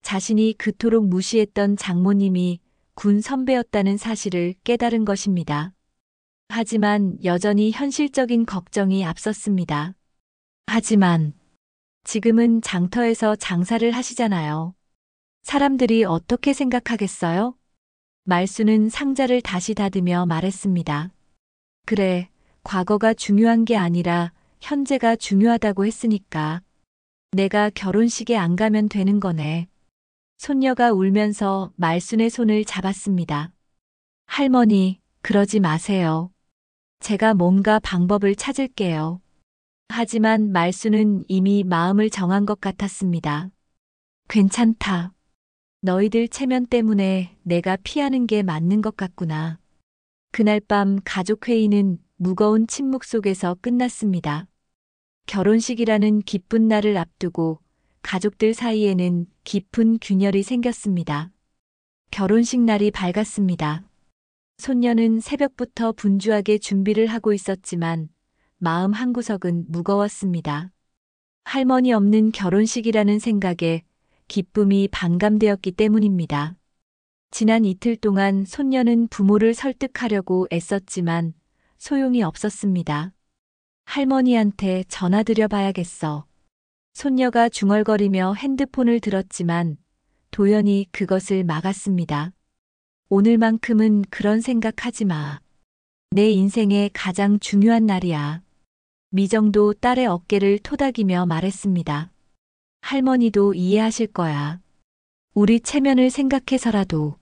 자신이 그토록 무시했던 장모님이 군 선배였다는 사실을 깨달은 것입니다. 하지만 여전히 현실적인 걱정이 앞섰습니다. 하지만 지금은 장터에서 장사를 하시잖아요. 사람들이 어떻게 생각하겠어요? 말수는 상자를 다시 닫으며 말했습니다. 그래, 과거가 중요한 게 아니라 현재가 중요하다고 했으니까. 내가 결혼식에 안 가면 되는 거네. 손녀가 울면서 말순의 손을 잡았습니다. 할머니, 그러지 마세요. 제가 뭔가 방법을 찾을게요. 하지만 말순은 이미 마음을 정한 것 같았습니다. 괜찮다. 너희들 체면 때문에 내가 피하는 게 맞는 것 같구나. 그날 밤 가족회의는 무거운 침묵 속에서 끝났습니다. 결혼식이라는 기쁜 날을 앞두고 가족들 사이에는 깊은 균열이 생겼습니다. 결혼식 날이 밝았습니다. 손녀는 새벽부터 분주하게 준비를 하고 있었지만 마음 한구석은 무거웠습니다. 할머니 없는 결혼식이라는 생각에 기쁨이 반감되었기 때문입니다. 지난 이틀 동안 손녀는 부모를 설득하려고 애썼지만 소용이 없었습니다. 할머니한테 전화드려 봐야겠어. 손녀가 중얼거리며 핸드폰을 들었지만 도연이 그것을 막았습니다. 오늘만큼은 그런 생각하지 마. 내 인생의 가장 중요한 날이야. 미정도 딸의 어깨를 토닥이며 말했습니다. 할머니도 이해하실 거야. 우리 체면을 생각해서라도.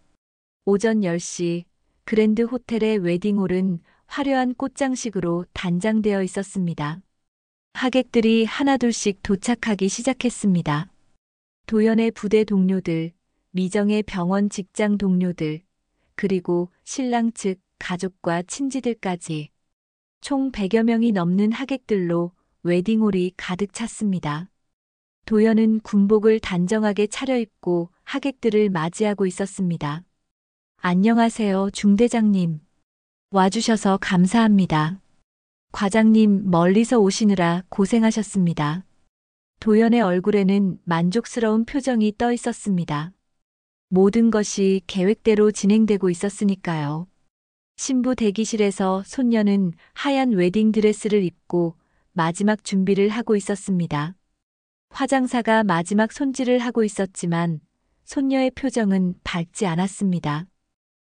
오전 10시 그랜드 호텔의 웨딩홀은 화려한 꽃장식으로 단장되어 있었습니다. 하객들이 하나둘씩 도착하기 시작했습니다. 도연의 부대 동료들, 미정의 병원 직장 동료들, 그리고 신랑 측 가족과 친지들까지 총 100여 명이 넘는 하객들로 웨딩홀이 가득 찼습니다. 도연은 군복을 단정하게 차려입고 하객들을 맞이하고 있었습니다. 안녕하세요, 중대장님. 와주셔서 감사합니다. 과장님 멀리서 오시느라 고생하셨습니다. 도연의 얼굴에는 만족스러운 표정이 떠 있었습니다. 모든 것이 계획대로 진행되고 있었으니까요. 신부 대기실에서 손녀는 하얀 웨딩 드레스를 입고 마지막 준비를 하고 있었습니다. 화장사가 마지막 손질을 하고 있었지만 손녀의 표정은 밝지 않았습니다.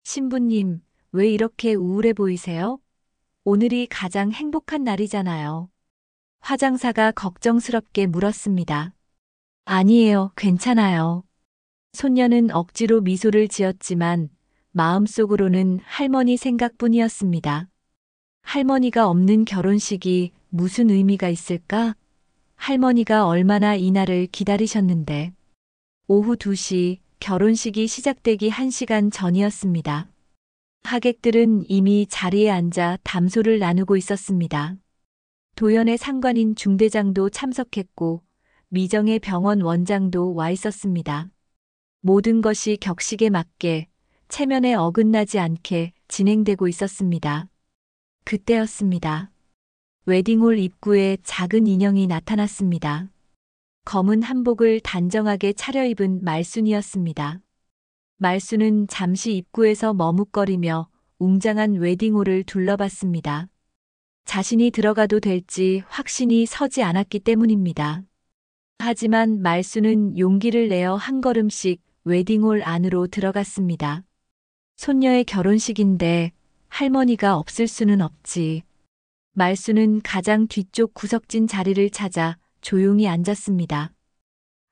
신부님, 왜 이렇게 우울해 보이세요? 오늘이 가장 행복한 날이잖아요. 화장사가 걱정스럽게 물었습니다. 아니에요, 괜찮아요. 손녀는 억지로 미소를 지었지만 마음속으로는 할머니 생각뿐이었습니다. 할머니가 없는 결혼식이 무슨 의미가 있을까? 할머니가 얼마나 이 날을 기다리셨는데. 오후 2시 결혼식이 시작되기 1시간 전이었습니다. 하객들은 이미 자리에 앉아 담소를 나누고 있었습니다. 도연의 상관인 중대장도 참석했고 미정의 병원 원장도 와 있었습니다. 모든 것이 격식에 맞게 체면에 어긋나지 않게 진행되고 있었습니다. 그때였습니다. 웨딩홀 입구에 작은 인형이 나타났습니다. 검은 한복을 단정하게 차려입은 말순이었습니다. 말순은 잠시 입구에서 머뭇거리며 웅장한 웨딩홀을 둘러봤습니다. 자신이 들어가도 될지 확신이 서지 않았기 때문입니다. 하지만 말순은 용기를 내어 한 걸음씩 웨딩홀 안으로 들어갔습니다. 손녀의 결혼식인데 할머니가 없을 수는 없지. 말순은 가장 뒤쪽 구석진 자리를 찾아 조용히 앉았습니다.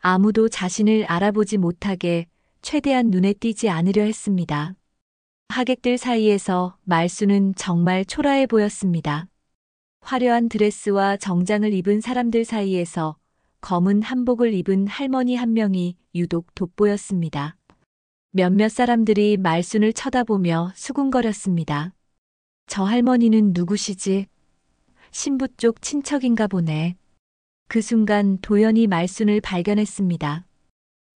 아무도 자신을 알아보지 못하게 최대한 눈에 띄지 않으려 했습니다. 하객들 사이에서 말순은 정말 초라해 보였습니다. 화려한 드레스와 정장을 입은 사람들 사이에서 검은 한복을 입은 할머니 한 명이 유독 돋보였습니다. 몇몇 사람들이 말순을 쳐다보며 수군거렸습니다. 저 할머니는 누구시지? 신부 쪽 친척인가 보네. 그 순간 도연이 말순을 발견했습니다.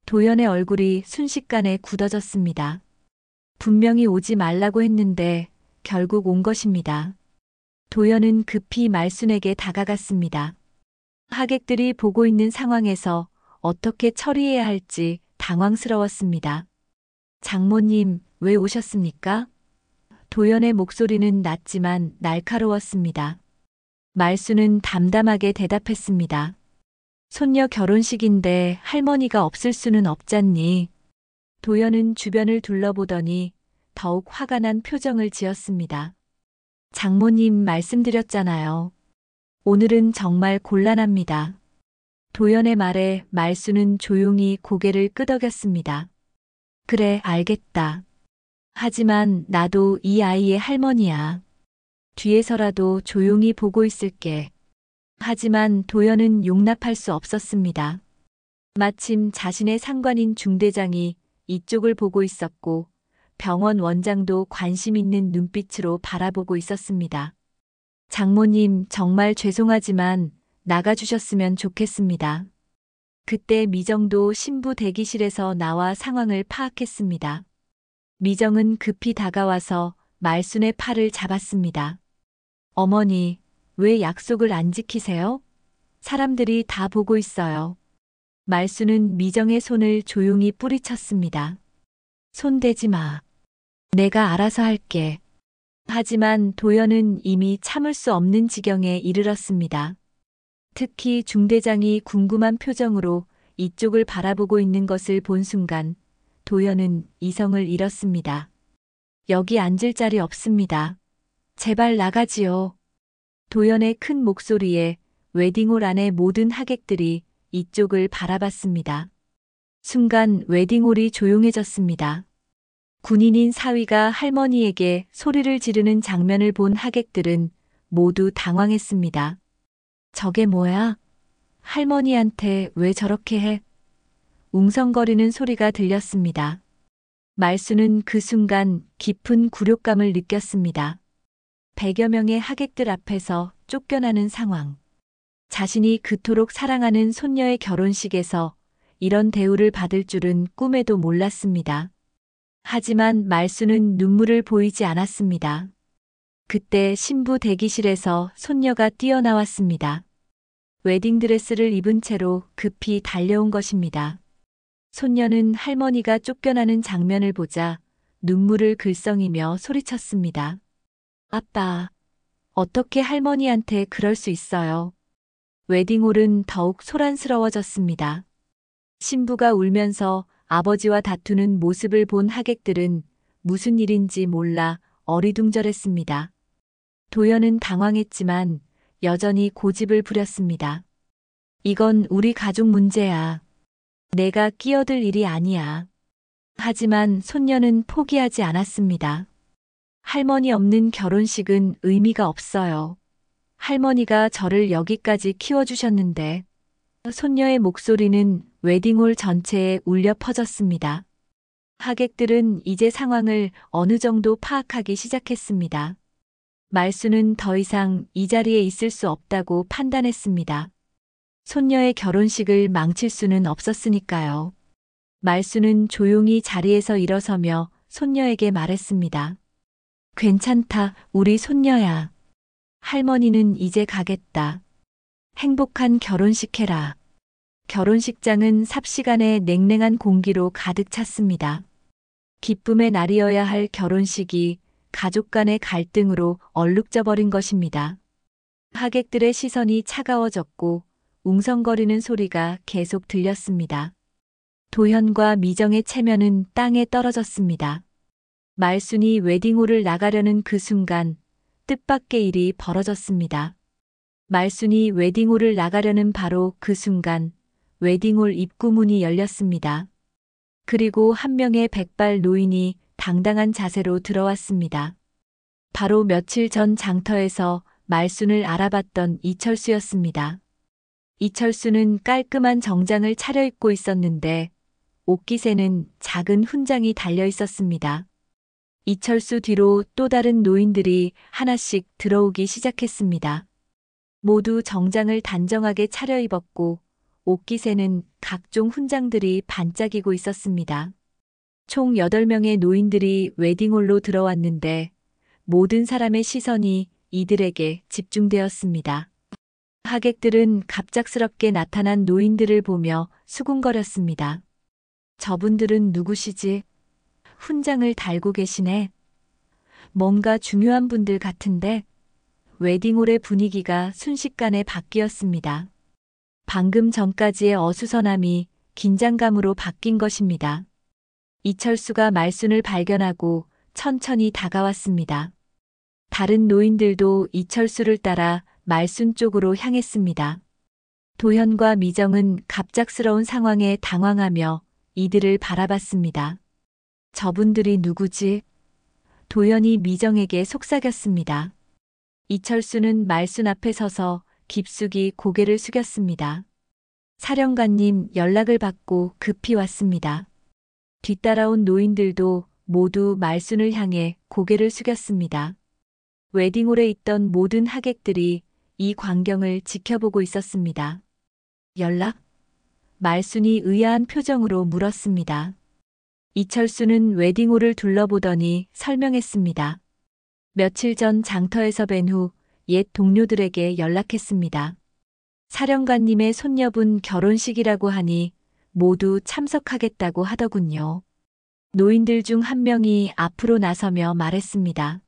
도연의 얼굴이 순식간에 굳어졌습니다. 분명히 오지 말라고 했는데 결국 온 것입니다. 도연은 급히 말순에게 다가갔습니다. 하객들이 보고 있는 상황에서 어떻게 처리해야 할지 당황스러웠습니다. 장모님, 왜 오셨습니까? 도연의 목소리는 낮지만 날카로웠습니다. 말순은 담담하게 대답했습니다. 손녀 결혼식인데 할머니가 없을 수는 없잖니. 도연은 주변을 둘러보더니 더욱 화가 난 표정을 지었습니다. 장모님 말씀드렸잖아요. 오늘은 정말 곤란합니다. 도연의 말에 말수는 조용히 고개를 끄덕였습니다. 그래, 알겠다. 하지만 나도 이 아이의 할머니야. 뒤에서라도 조용히 보고 있을게. 하지만 도연은 용납할 수 없었습니다. 마침 자신의 상관인 중대장이 이쪽을 보고 있었고 병원 원장도 관심 있는 눈빛으로 바라보고 있었습니다. 장모님, 정말 죄송하지만 나가주셨으면 좋겠습니다. 그때 미정도 신부 대기실에서 나와 상황을 파악했습니다. 미정은 급히 다가와서 말순의 팔을 잡았습니다. 어머니, 왜 약속을 안 지키세요? 사람들이 다 보고 있어요. 말순은 미정의 손을 조용히 뿌리쳤습니다. 손 대지 마. 내가 알아서 할게. 하지만 도연은 이미 참을 수 없는 지경에 이르렀습니다. 특히 중대장이 궁금한 표정으로 이쪽을 바라보고 있는 것을 본 순간 도연은 이성을 잃었습니다. 여기 앉을 자리 없습니다. 제발 나가지요. 도연의 큰 목소리에 웨딩홀 안의 모든 하객들이 이쪽을 바라봤습니다. 순간 웨딩홀이 조용해졌습니다. 군인인 사위가 할머니에게 소리를 지르는 장면을 본 하객들은 모두 당황했습니다. 저게 뭐야? 할머니한테 왜 저렇게 해? 웅성거리는 소리가 들렸습니다. 말수는 그 순간 깊은 굴욕감을 느꼈습니다. 100여 명의 하객들 앞에서 쫓겨나는 상황. 자신이 그토록 사랑하는 손녀의 결혼식에서 이런 대우를 받을 줄은 꿈에도 몰랐습니다. 하지만 말수는 눈물을 보이지 않았습니다. 그때 신부 대기실에서 손녀가 뛰어나왔습니다. 웨딩드레스를 입은 채로 급히 달려온 것입니다. 손녀는 할머니가 쫓겨나는 장면을 보자 눈물을 글썽이며 소리쳤습니다. 아빠, 어떻게 할머니한테 그럴 수 있어요? 웨딩홀은 더욱 소란스러워졌습니다. 신부가 울면서 아버지와 다투는 모습을 본 하객들은 무슨 일인지 몰라 어리둥절했습니다. 도연은 당황했지만 여전히 고집을 부렸습니다. 이건 우리 가족 문제야. 내가 끼어들 일이 아니야. 하지만 손녀는 포기하지 않았습니다. 할머니 없는 결혼식은 의미가 없어요. 할머니가 저를 여기까지 키워주셨는데. 손녀의 목소리는 웨딩홀 전체에 울려 퍼졌습니다. 하객들은 이제 상황을 어느 정도 파악하기 시작했습니다. 말수는 더 이상 이 자리에 있을 수 없다고 판단했습니다. 손녀의 결혼식을 망칠 수는 없었으니까요. 말수는 조용히 자리에서 일어서며 손녀에게 말했습니다. 괜찮다, 우리 손녀야. 할머니는 이제 가겠다. 행복한 결혼식 해라. 결혼식장은 삽시간에 냉랭한 공기로 가득 찼습니다. 기쁨의 날이어야 할 결혼식이 가족 간의 갈등으로 얼룩져 버린 것입니다. 하객들의 시선이 차가워졌고 웅성거리는 소리가 계속 들렸습니다. 도현과 미정의 체면은 땅에 떨어졌습니다. 말순이 웨딩홀을 나가려는 그 순간 뜻밖의 일이 벌어졌습니다. 말순이 웨딩홀을 나가려는 바로 그 순간 웨딩홀 입구문이 열렸습니다. 그리고 한 명의 백발 노인이 당당한 자세로 들어왔습니다. 바로 며칠 전 장터에서 말순을 알아봤던 이철수였습니다. 이철수는 깔끔한 정장을 차려입고 있었는데 옷깃에는 작은 훈장이 달려 있었습니다. 이철수 뒤로 또 다른 노인들이 하나씩 들어오기 시작했습니다. 모두 정장을 단정하게 차려입었고 옷깃에는 각종 훈장들이 반짝이고 있었습니다. 총 8명의 노인들이 웨딩홀로 들어왔는데 모든 사람의 시선이 이들에게 집중되었습니다. 하객들은 갑작스럽게 나타난 노인들을 보며 수군거렸습니다. 저분들은 누구시지? 훈장을 달고 계시네. 뭔가 중요한 분들 같은데. 웨딩홀의 분위기가 순식간에 바뀌었습니다. 방금 전까지의 어수선함이 긴장감으로 바뀐 것입니다. 이철수가 말순을 발견하고 천천히 다가왔습니다. 다른 노인들도 이철수를 따라 말순 쪽으로 향했습니다. 도현과 미정은 갑작스러운 상황에 당황하며 이들을 바라봤습니다. 저분들이 누구지? 도현이 미정에게 속삭였습니다. 이철수는 말순 앞에 서서 깊숙이 고개를 숙였습니다. 사령관님 연락을 받고 급히 왔습니다. 뒤따라온 노인들도 모두 말순을 향해 고개를 숙였습니다. 웨딩홀에 있던 모든 하객들이 이 광경을 지켜보고 있었습니다. 연락? 말순이 의아한 표정으로 물었습니다. 이철수는 웨딩홀을 둘러보더니 설명했습니다. 며칠 전 장터에서 뵌 후 옛 동료들에게 연락했습니다. 사령관님의 손녀분 결혼식이라고 하니 모두 참석하겠다고 하더군요. 노인들 중 한 명이 앞으로 나서며 말했습니다.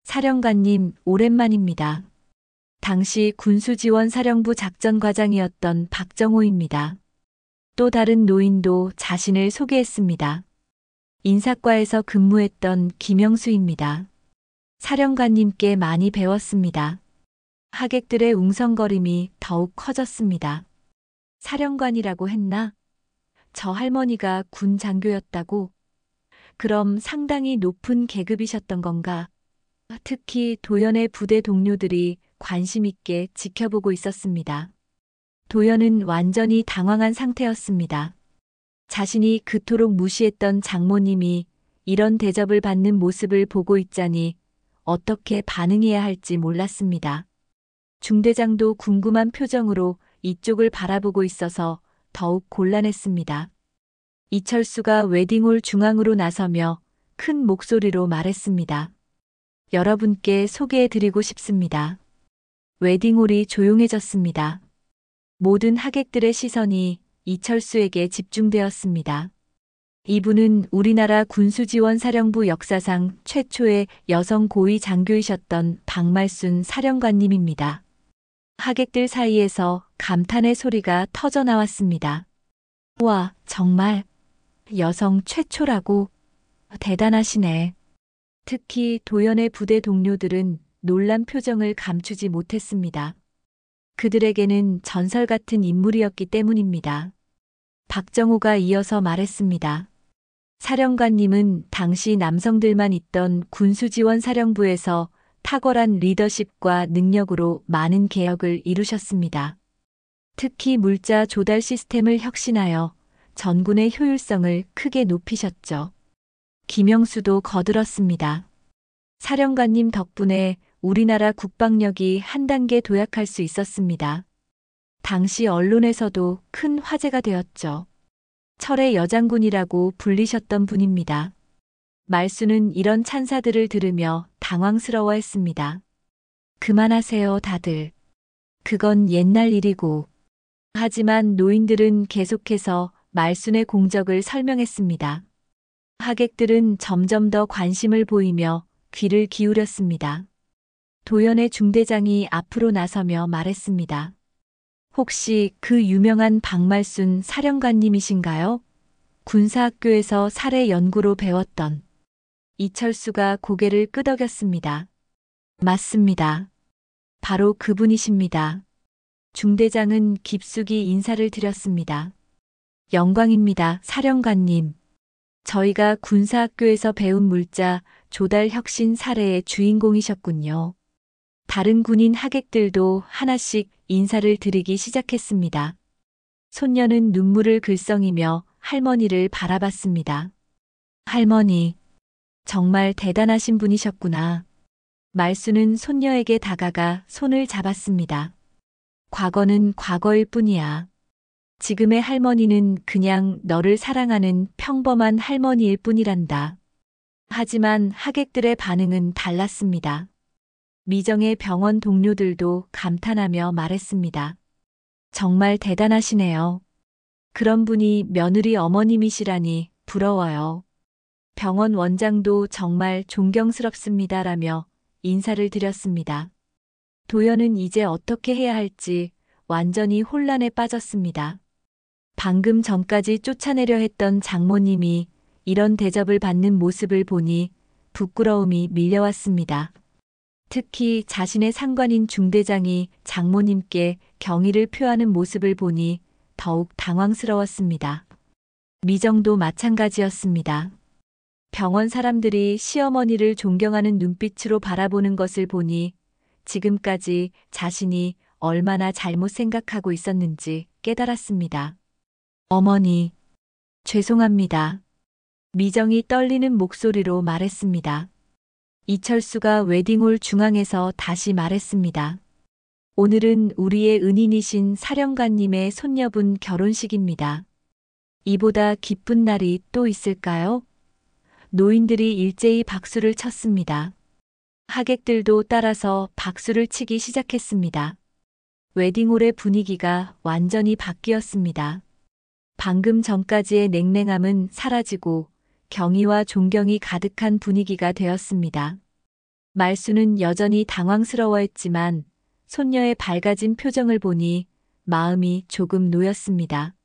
사령관님, 오랜만입니다. 당시 군수지원사령부 작전과장이었던 박정호입니다. 또 다른 노인도 자신을 소개했습니다. 인사과에서 근무했던 김영수입니다. 사령관님께 많이 배웠습니다. 하객들의 웅성거림이 더욱 커졌습니다. 사령관이라고 했나? 저 할머니가 군 장교였다고? 그럼 상당히 높은 계급이셨던 건가? 특히 도연의 부대 동료들이 관심 있게 지켜보고 있었습니다. 도연은 완전히 당황한 상태였습니다. 자신이 그토록 무시했던 장모님이 이런 대접을 받는 모습을 보고 있자니 어떻게 반응해야 할지 몰랐습니다. 중대장도 궁금한 표정으로 이쪽을 바라보고 있어서 더욱 곤란했습니다. 이철수가 웨딩홀 중앙으로 나서며 큰 목소리로 말했습니다. 여러분께 소개해드리고 싶습니다. 웨딩홀이 조용해졌습니다. 모든 하객들의 시선이 이철수에게 집중되었습니다. 이분은 우리나라 군수지원사령부 역사상 최초의 여성 고위 장교이셨던 박말순 사령관님입니다. 하객들 사이에서 감탄의 소리가 터져나왔습니다. 와, 정말 여성 최초라고? 대단하시네. 특히 도연의 부대 동료들은 놀란 표정을 감추지 못했습니다. 그들에게는 전설 같은 인물이었기 때문입니다. 박정호가 이어서 말했습니다. 사령관님은 당시 남성들만 있던 군수지원사령부에서 탁월한 리더십과 능력으로 많은 개혁을 이루셨습니다. 특히 물자 조달 시스템을 혁신하여 전군의 효율성을 크게 높이셨죠. 김영수도 거들었습니다. 사령관님 덕분에 우리나라 국방력이 한 단계 도약할 수 있었습니다. 당시 언론에서도 큰 화제가 되었죠. 철의 여장군이라고 불리셨던 분입니다. 말순은 이런 찬사들을 들으며 당황스러워했습니다. 그만하세요, 다들. 그건 옛날 일이고. 하지만 노인들은 계속해서 말순의 공적을 설명했습니다. 하객들은 점점 더 관심을 보이며 귀를 기울였습니다. 도연의 중대장이 앞으로 나서며 말했습니다. 혹시 그 유명한 박말순 사령관님이신가요? 군사학교에서 사례 연구로 배웠던. 이철수가 고개를 끄덕였습니다. 맞습니다. 바로 그분이십니다. 중대장은 깊숙이 인사를 드렸습니다. 영광입니다, 사령관님. 저희가 군사학교에서 배운 물자 조달 혁신 사례의 주인공이셨군요. 다른 군인 하객들도 하나씩 인사를 드리기 시작했습니다. 손녀는 눈물을 글썽이며 할머니를 바라봤습니다. 할머니, 정말 대단하신 분이셨구나. 말순은 손녀에게 다가가 손을 잡았습니다. 과거는 과거일 뿐이야. 지금의 할머니는 그냥 너를 사랑하는 평범한 할머니일 뿐이란다. 하지만 하객들의 반응은 달랐습니다. 미정의 병원 동료들도 감탄하며 말했습니다. 정말 대단하시네요. 그런 분이 며느리 어머님이시라니 부러워요. 병원 원장도 정말 존경스럽습니다라며 인사를 드렸습니다. 도연은 이제 어떻게 해야 할지 완전히 혼란에 빠졌습니다. 방금 전까지 쫓아내려 했던 장모님이 이런 대접을 받는 모습을 보니 부끄러움이 밀려왔습니다. 특히 자신의 상관인 중대장이 장모님께 경의를 표하는 모습을 보니 더욱 당황스러웠습니다. 미정도 마찬가지였습니다. 병원 사람들이 시어머니를 존경하는 눈빛으로 바라보는 것을 보니 지금까지 자신이 얼마나 잘못 생각하고 있었는지 깨달았습니다. 어머니, 죄송합니다. 미정이 떨리는 목소리로 말했습니다. 이철수가 웨딩홀 중앙에서 다시 말했습니다. 오늘은 우리의 은인이신 사령관님의 손녀분 결혼식입니다. 이보다 기쁜 날이 또 있을까요? 노인들이 일제히 박수를 쳤습니다. 하객들도 따라서 박수를 치기 시작했습니다. 웨딩홀의 분위기가 완전히 바뀌었습니다. 방금 전까지의 냉랭함은 사라지고 경의와 존경이 가득한 분위기가 되었습니다. 말수는 여전히 당황스러워했지만 손녀의 밝아진 표정을 보니 마음이 조금 놓였습니다.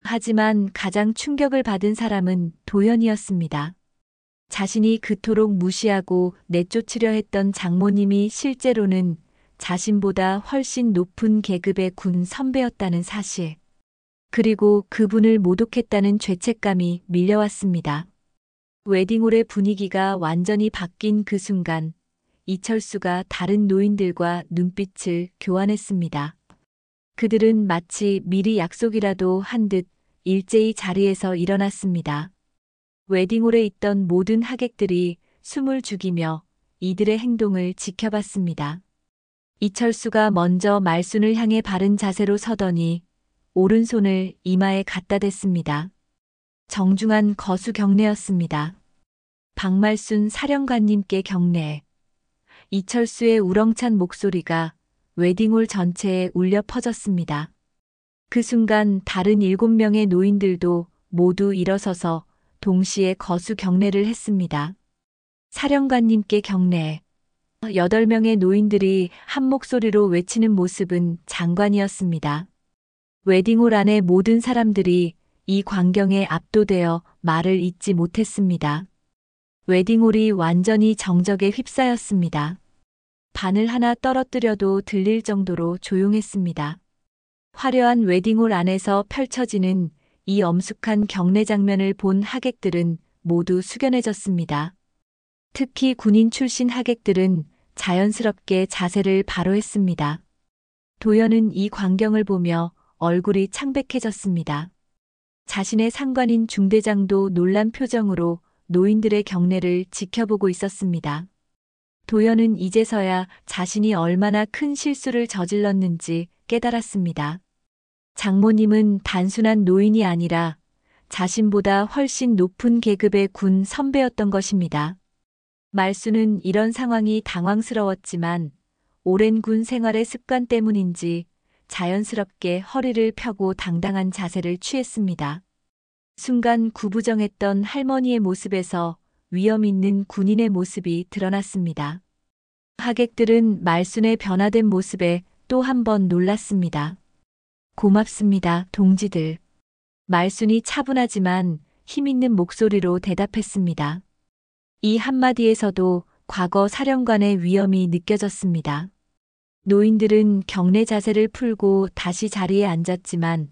하지만 가장 충격을 받은 사람은 도연이었습니다. 자신이 그토록 무시하고 내쫓으려 했던 장모님이 실제로는 자신보다 훨씬 높은 계급의 군 선배였다는 사실. 그리고 그분을 모독했다는 죄책감이 밀려왔습니다. 웨딩홀의 분위기가 완전히 바뀐 그 순간 이철수가 다른 노인들과 눈빛을 교환했습니다. 그들은 마치 미리 약속이라도 한 듯 일제히 자리에서 일어났습니다. 웨딩홀에 있던 모든 하객들이 숨을 죽이며 이들의 행동을 지켜봤습니다. 이철수가 먼저 말순을 향해 바른 자세로 서더니 오른손을 이마에 갖다 댔습니다. 정중한 거수 경례였습니다. 박말순 사령관님께 경례. 이철수의 우렁찬 목소리가 웨딩홀 전체에 울려 퍼졌습니다. 그 순간 다른 7명의 노인들도 모두 일어서서 동시에 거수 경례를 했습니다. 사령관님께 경례. 8명의 노인들이 한 목소리로 외치는 모습은 장관이었습니다. 웨딩홀 안의 모든 사람들이 이 광경에 압도되어 말을 잇지 못했습니다. 웨딩홀이 완전히 정적에 휩싸였습니다. 바늘 하나 떨어뜨려도 들릴 정도로 조용했습니다. 화려한 웨딩홀 안에서 펼쳐지는 이 엄숙한 경례 장면을 본 하객들은 모두 숙연해졌습니다. 특히 군인 출신 하객들은 자연스럽게 자세를 바로 했습니다. 도연은 이 광경을 보며 얼굴이 창백해졌습니다. 자신의 상관인 중대장도 놀란 표정으로 노인들의 경례를 지켜보고 있었습니다. 도연은 이제서야 자신이 얼마나 큰 실수를 저질렀는지 깨달았습니다. 장모님은 단순한 노인이 아니라 자신보다 훨씬 높은 계급의 군 선배였던 것입니다. 말수는 이런 상황이 당황스러웠지만 오랜 군 생활의 습관 때문인지 자연스럽게 허리를 펴고 당당한 자세를 취했습니다. 순간 구부정했던 할머니의 모습에서 위험 있는 군인의 모습이 드러났습니다. 하객들은 말순의 변화된 모습에 또 한 번 놀랐습니다. 고맙습니다, 동지들. 말순이 차분하지만 힘있는 목소리로 대답했습니다. 이 한마디에서도 과거 사령관의 위엄이 느껴졌습니다. 노인들은 경례 자세를 풀고 다시 자리에 앉았지만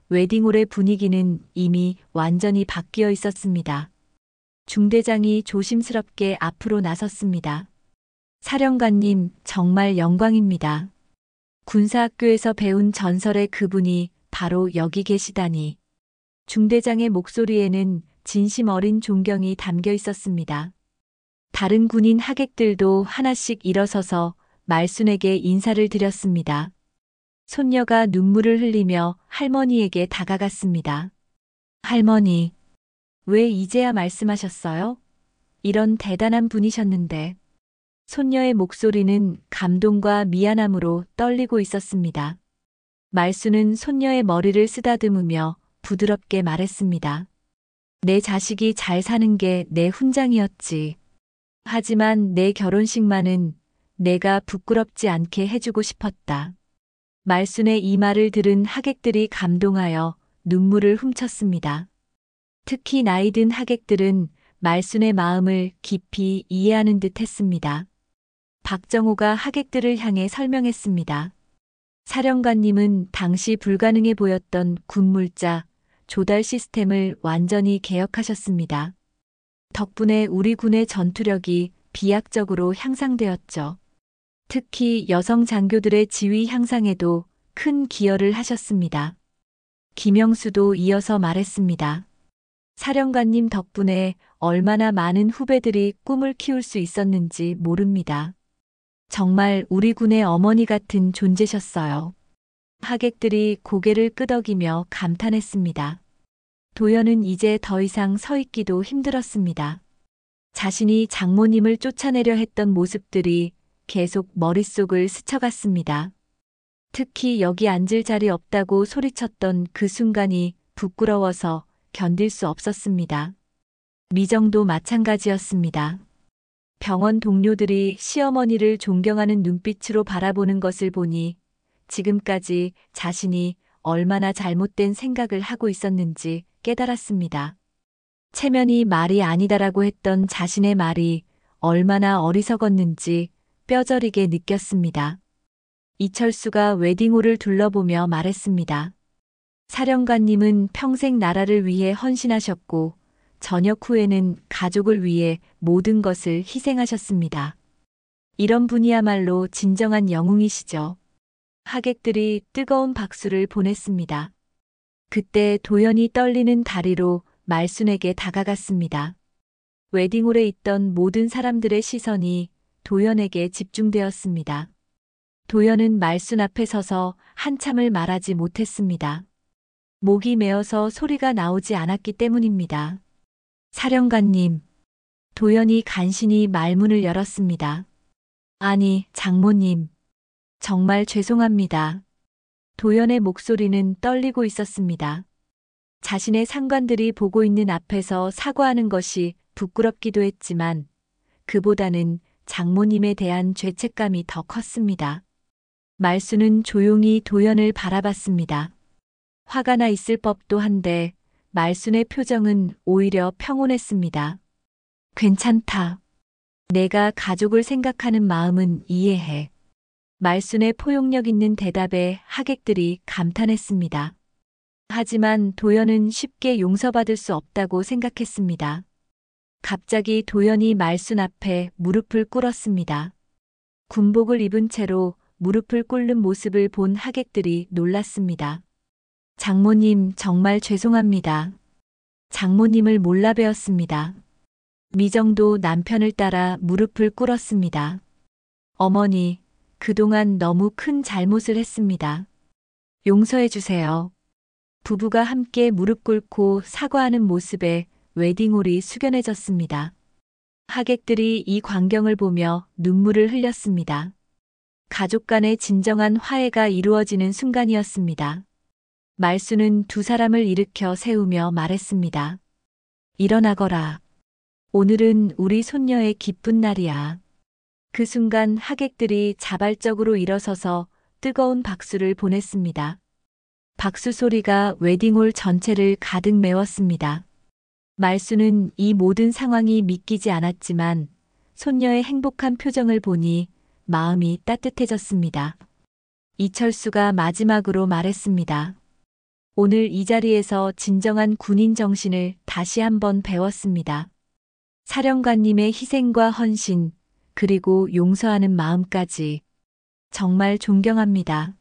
웨딩홀의 분위기는 이미 완전히 바뀌어 있었습니다. 중대장이 조심스럽게 앞으로 나섰습니다. 사령관님, 정말 영광입니다. 군사학교에서 배운 전설의 그분이 바로 여기 계시다니. 중대장의 목소리에는 진심 어린 존경이 담겨 있었습니다. 다른 군인 하객들도 하나씩 일어서서 말순에게 인사를 드렸습니다. 손녀가 눈물을 흘리며 할머니에게 다가갔습니다. 할머니, 왜 이제야 말씀하셨어요? 이런 대단한 분이셨는데. 손녀의 목소리는 감동과 미안함으로 떨리고 있었습니다. 말순은 손녀의 머리를 쓰다듬으며 부드럽게 말했습니다. 내 자식이 잘 사는 게 내 훈장이었지. 하지만 내 결혼식만은 내가 부끄럽지 않게 해주고 싶었다. 말순의 이 말을 들은 하객들이 감동하여 눈물을 훔쳤습니다. 특히 나이 든 하객들은 말순의 마음을 깊이 이해하는 듯 했습니다. 박정호가 하객들을 향해 설명했습니다. 사령관님은 당시 불가능해 보였던 군물자, 조달 시스템을 완전히 개혁하셨습니다. 덕분에 우리 군의 전투력이 비약적으로 향상되었죠. 특히 여성 장교들의 지위 향상에도 큰 기여를 하셨습니다. 김영수도 이어서 말했습니다. 사령관님 덕분에 얼마나 많은 후배들이 꿈을 키울 수 있었는지 모릅니다. 정말 우리 군의 어머니 같은 존재셨어요. 하객들이 고개를 끄덕이며 감탄했습니다. 도연은 이제 더 이상 서 있기도 힘들었습니다. 자신이 장모님을 쫓아내려 했던 모습들이 계속 머릿속을 스쳐갔습니다. 특히 여기 앉을 자리 없다고 소리쳤던 그 순간이 부끄러워서 견딜 수 없었습니다. 미정도 마찬가지였습니다. 병원 동료들이 시어머니를 존경하는 눈빛으로 바라보는 것을 보니 지금까지 자신이 얼마나 잘못된 생각을 하고 있었는지 깨달았습니다. 체면이 말이 아니다라고 했던 자신의 말이 얼마나 어리석었는지 뼈저리게 느꼈습니다. 이철수가 웨딩홀을 둘러보며 말했습니다. 사령관님은 평생 나라를 위해 헌신하셨고 전역 후에는 가족을 위해 모든 것을 희생하셨습니다. 이런 분이야말로 진정한 영웅이시죠. 하객들이 뜨거운 박수를 보냈습니다. 그때 도연이 떨리는 다리로 말순에게 다가갔습니다. 웨딩홀에 있던 모든 사람들의 시선이 도연에게 집중되었습니다. 도연은 말순 앞에 서서 한참을 말하지 못했습니다. 목이 메어서 소리가 나오지 않았기 때문입니다. 사령관님, 도연이 간신히 말문을 열었습니다. 아니, 장모님, 정말 죄송합니다. 도연의 목소리는 떨리고 있었습니다. 자신의 상관들이 보고 있는 앞에서 사과하는 것이 부끄럽기도 했지만 그보다는 장모님에 대한 죄책감이 더 컸습니다. 말순은 조용히 도연을 바라봤습니다. 화가 나 있을 법도 한데 말순의 표정은 오히려 평온했습니다. 괜찮다. 내가 가족을 생각하는 마음은 이해해. 말순의 포용력 있는 대답에 하객들이 감탄했습니다. 하지만 도연은 쉽게 용서받을 수 없다고 생각했습니다. 갑자기 도연이 말순 앞에 무릎을 꿇었습니다. 군복을 입은 채로 무릎을 꿇는 모습을 본 하객들이 놀랐습니다. 장모님 정말 죄송합니다. 장모님을 몰라 뵈었습니다. 미정도 남편을 따라 무릎을 꿇었습니다. 어머니, 그동안 너무 큰 잘못을 했습니다. 용서해 주세요. 부부가 함께 무릎 꿇고 사과하는 모습에 웨딩홀이 숙연해졌습니다. 하객들이 이 광경을 보며 눈물을 흘렸습니다. 가족 간의 진정한 화해가 이루어지는 순간이었습니다. 말순은 두 사람을 일으켜 세우며 말했습니다. 일어나거라. 오늘은 우리 손녀의 기쁜 날이야. 그 순간 하객들이 자발적으로 일어서서 뜨거운 박수를 보냈습니다. 박수 소리가 웨딩홀 전체를 가득 메웠습니다. 말순은 이 모든 상황이 믿기지 않았지만 손녀의 행복한 표정을 보니 마음이 따뜻해졌습니다. 이철수가 마지막으로 말했습니다. 오늘 이 자리에서 진정한 군인 정신을 다시 한번 배웠습니다. 사령관님의 희생과 헌신, 그리고 용서하는 마음까지 정말 존경합니다.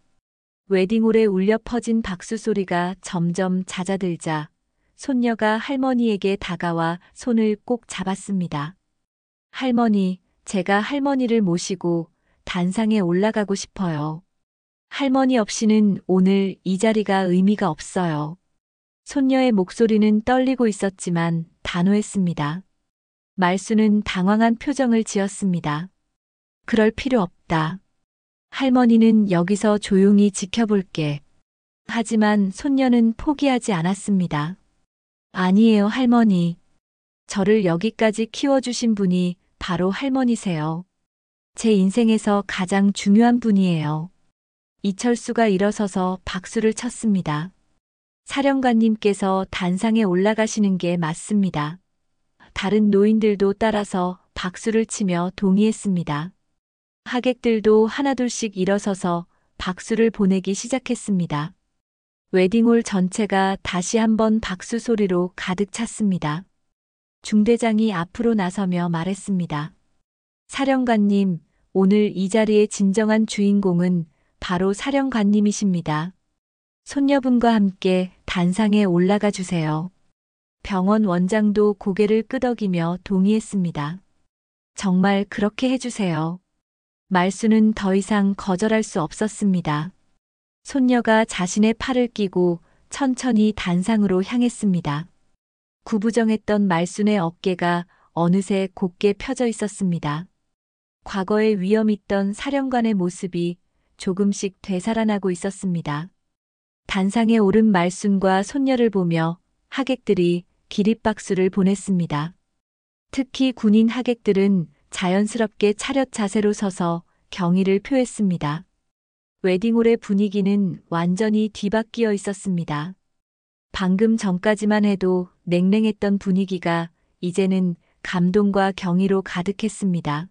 웨딩홀에 울려 퍼진 박수 소리가 점점 잦아들자 손녀가 할머니에게 다가와 손을 꼭 잡았습니다. 할머니, 제가 할머니를 모시고 단상에 올라가고 싶어요. 할머니 없이는 오늘 이 자리가 의미가 없어요. 손녀의 목소리는 떨리고 있었지만 단호했습니다. 말순은 당황한 표정을 지었습니다. 그럴 필요 없다. 할머니는 여기서 조용히 지켜볼게. 하지만 손녀는 포기하지 않았습니다. 아니에요, 할머니. 저를 여기까지 키워주신 분이 바로 할머니세요. 제 인생에서 가장 중요한 분이에요. 이철수가 일어서서 박수를 쳤습니다. 사령관님께서 단상에 올라가시는 게 맞습니다. 다른 노인들도 따라서 박수를 치며 동의했습니다. 하객들도 하나둘씩 일어서서 박수를 보내기 시작했습니다. 웨딩홀 전체가 다시 한번 박수 소리로 가득 찼습니다. 중대장이 앞으로 나서며 말했습니다. 사령관님, 오늘 이 자리의 진정한 주인공은 바로 사령관님이십니다. 손녀분과 함께 단상에 올라가 주세요. 병원 원장도 고개를 끄덕이며 동의했습니다. 정말 그렇게 해주세요. 말수는 더 이상 거절할 수 없었습니다. 손녀가 자신의 팔을 끼고 천천히 단상으로 향했습니다. 구부정했던 말순의 어깨가 어느새 곧게 펴져 있었습니다. 과거에 위험 있던 사령관의 모습이 조금씩 되살아나고 있었습니다. 단상에 오른 말순과 손녀를 보며 하객들이 기립박수를 보냈습니다. 특히 군인 하객들은 자연스럽게 차렷 자세로 서서 경의를 표했습니다. 웨딩홀의 분위기는 완전히 뒤바뀌어 있었습니다. 방금 전까지만 해도 냉랭했던 분위기가 이제는 감동과 경의로 가득했습니다.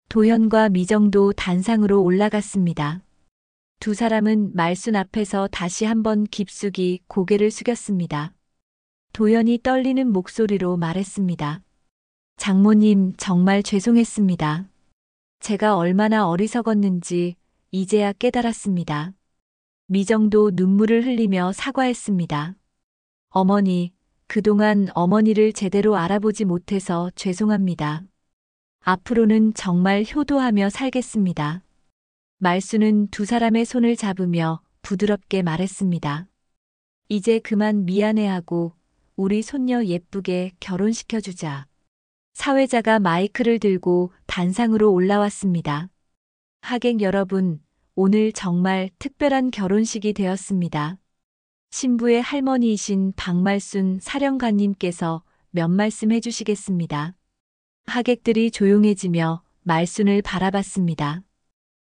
도현과 미정도 단상으로 올라갔습니다. 두 사람은 말순 앞에서 다시 한번 깊숙이 고개를 숙였습니다. 도현이 떨리는 목소리로 말했습니다. 장모님, 정말 죄송했습니다. 제가 얼마나 어리석었는지 이제야 깨달았습니다. 미정도 눈물을 흘리며 사과했습니다. 어머니, 그동안 어머니를 제대로 알아보지 못해서 죄송합니다. 앞으로는 정말 효도하며 살겠습니다. 말수는 두 사람의 손을 잡으며 부드럽게 말했습니다. 이제 그만 미안해하고 우리 손녀 예쁘게 결혼시켜주자. 사회자가 마이크를 들고 단상으로 올라왔습니다. 하객 여러분, 오늘 정말 특별한 결혼식이 되었습니다. 신부의 할머니이신 박말순 사령관님께서 몇 말씀 해주시겠습니다. 하객들이 조용해지며 말순을 바라봤습니다.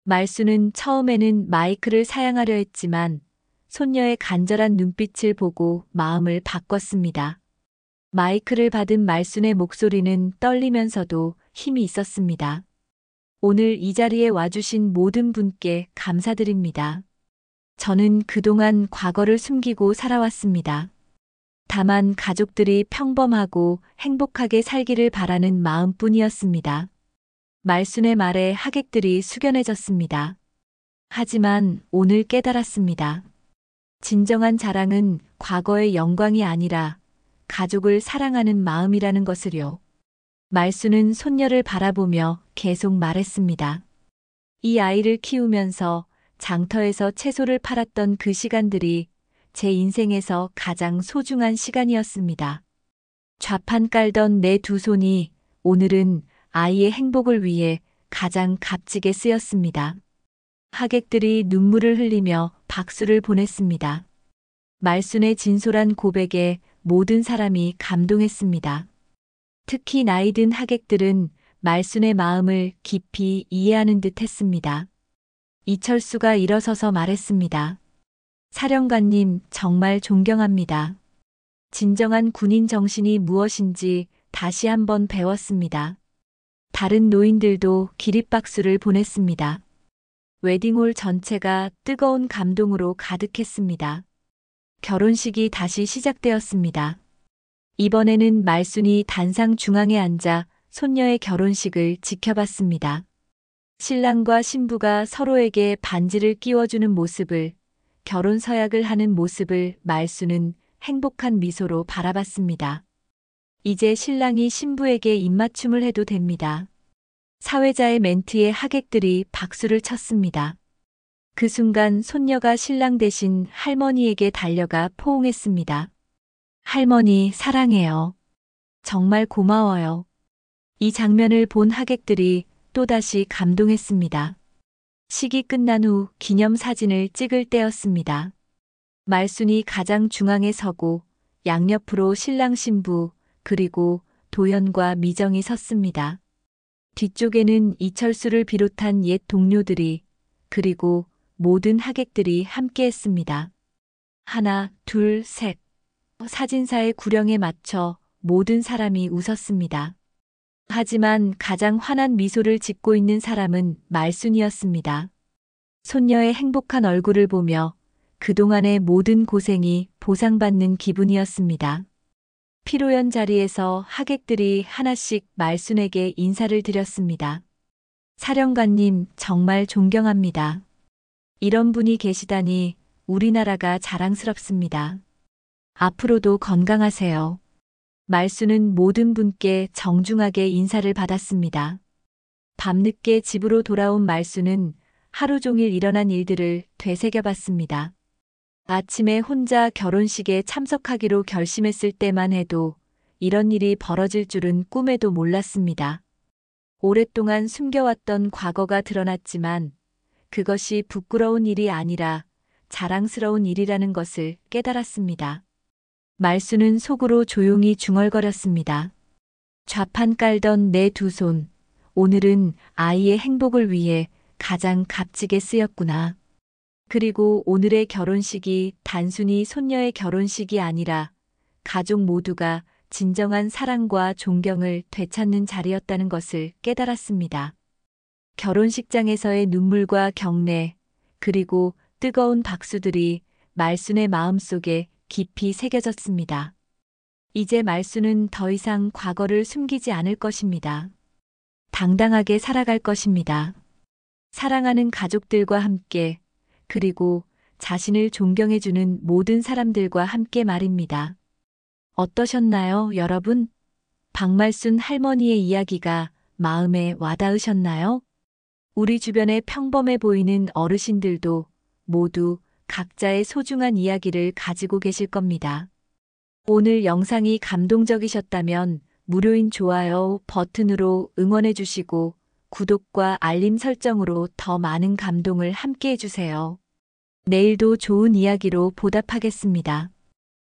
말순은 처음에는 마이크를 사양하려 했지만 손녀의 간절한 눈빛을 보고 마음을 바꿨습니다. 마이크를 받은 말순의 목소리는 떨리면서도 힘이 있었습니다. 오늘 이 자리에 와주신 모든 분께 감사드립니다. 저는 그동안 과거를 숨기고 살아왔습니다. 다만 가족들이 평범하고 행복하게 살기를 바라는 마음뿐이었습니다. 말순의 말에 하객들이 숙연해졌습니다. 하지만 오늘 깨달았습니다. 진정한 자랑은 과거의 영광이 아니라 가족을 사랑하는 마음이라는 것을요. 말순은 손녀를 바라보며 계속 말했습니다. 이 아이를 키우면서 장터에서 채소를 팔았던 그 시간들이 제 인생에서 가장 소중한 시간이었습니다. 좌판 깔던 내 두 손이 오늘은 아이의 행복을 위해 가장 값지게 쓰였습니다. 하객들이 눈물을 흘리며 박수를 보냈습니다. 말순의 진솔한 고백에 모든 사람이 감동했습니다. 특히 나이 든 하객들은 말순의 마음을 깊이 이해하는 듯 했습니다. 이철수가 일어서서 말했습니다. 사령관님, 정말 존경합니다. 진정한 군인 정신이 무엇인지 다시 한번 배웠습니다. 다른 노인들도 기립박수를 보냈습니다. 웨딩홀 전체가 뜨거운 감동으로 가득했습니다. 결혼식이 다시 시작되었습니다. 이번에는 말순이 단상 중앙에 앉아 손녀의 결혼식을 지켜봤습니다. 신랑과 신부가 서로에게 반지를 끼워주는 모습을, 결혼 서약을 하는 모습을 말순은 행복한 미소로 바라봤습니다. 이제 신랑이 신부에게 입맞춤을 해도 됩니다. 사회자의 멘트에 하객들이 박수를 쳤습니다. 그 순간 손녀가 신랑 대신 할머니에게 달려가 포옹했습니다. 할머니, 사랑해요. 정말 고마워요. 이 장면을 본 하객들이 또다시 감동했습니다. 식이 끝난 후 기념사진을 찍을 때였습니다. 말순이 가장 중앙에 서고 양옆으로 신랑 신부 그리고 도연과 미정이 섰습니다. 뒤쪽에는 이철수를 비롯한 옛 동료들이 그리고 모든 하객들이 함께했습니다. 하나, 둘, 셋. 사진사의 구령에 맞춰 모든 사람이 웃었습니다. 하지만 가장 환한 미소를 짓고 있는 사람은 말순이었습니다. 손녀의 행복한 얼굴을 보며 그동안의 모든 고생이 보상받는 기분이었습니다. 피로연 자리에서 하객들이 하나씩 말순에게 인사를 드렸습니다. 사령관님, 정말 존경합니다. 이런 분이 계시다니 우리나라가 자랑스럽습니다. 앞으로도 건강하세요. 말순은 모든 분께 정중하게 인사를 받았습니다. 밤늦게 집으로 돌아온 말순은 하루 종일 일어난 일들을 되새겨봤습니다. 아침에 혼자 결혼식에 참석하기로 결심했을 때만 해도 이런 일이 벌어질 줄은 꿈에도 몰랐습니다. 오랫동안 숨겨왔던 과거가 드러났지만 그것이 부끄러운 일이 아니라 자랑스러운 일이라는 것을 깨달았습니다. 말순은 속으로 조용히 중얼거렸습니다. 좌판 깔던 내 두 손, 오늘은 아이의 행복을 위해 가장 값지게 쓰였구나. 그리고 오늘의 결혼식이 단순히 손녀의 결혼식이 아니라 가족 모두가 진정한 사랑과 존경을 되찾는 자리였다는 것을 깨달았습니다. 결혼식장에서의 눈물과 경례, 그리고 뜨거운 박수들이 말순의 마음속에 깊이 새겨졌습니다. 이제 말순은 더 이상 과거를 숨기지 않을 것입니다. 당당하게 살아갈 것입니다. 사랑하는 가족들과 함께, 그리고 자신을 존경해주는 모든 사람들과 함께 말입니다. 어떠셨나요, 여러분? 박말순 할머니의 이야기가 마음에 와닿으셨나요? 우리 주변에 평범해 보이는 어르신들도 모두 각자의 소중한 이야기를 가지고 계실 겁니다. 오늘 영상이 감동적이셨다면 무료인 좋아요 버튼으로 응원해 주시고 구독과 알림 설정으로 더 많은 감동을 함께 해주세요. 내일도 좋은 이야기로 보답하겠습니다.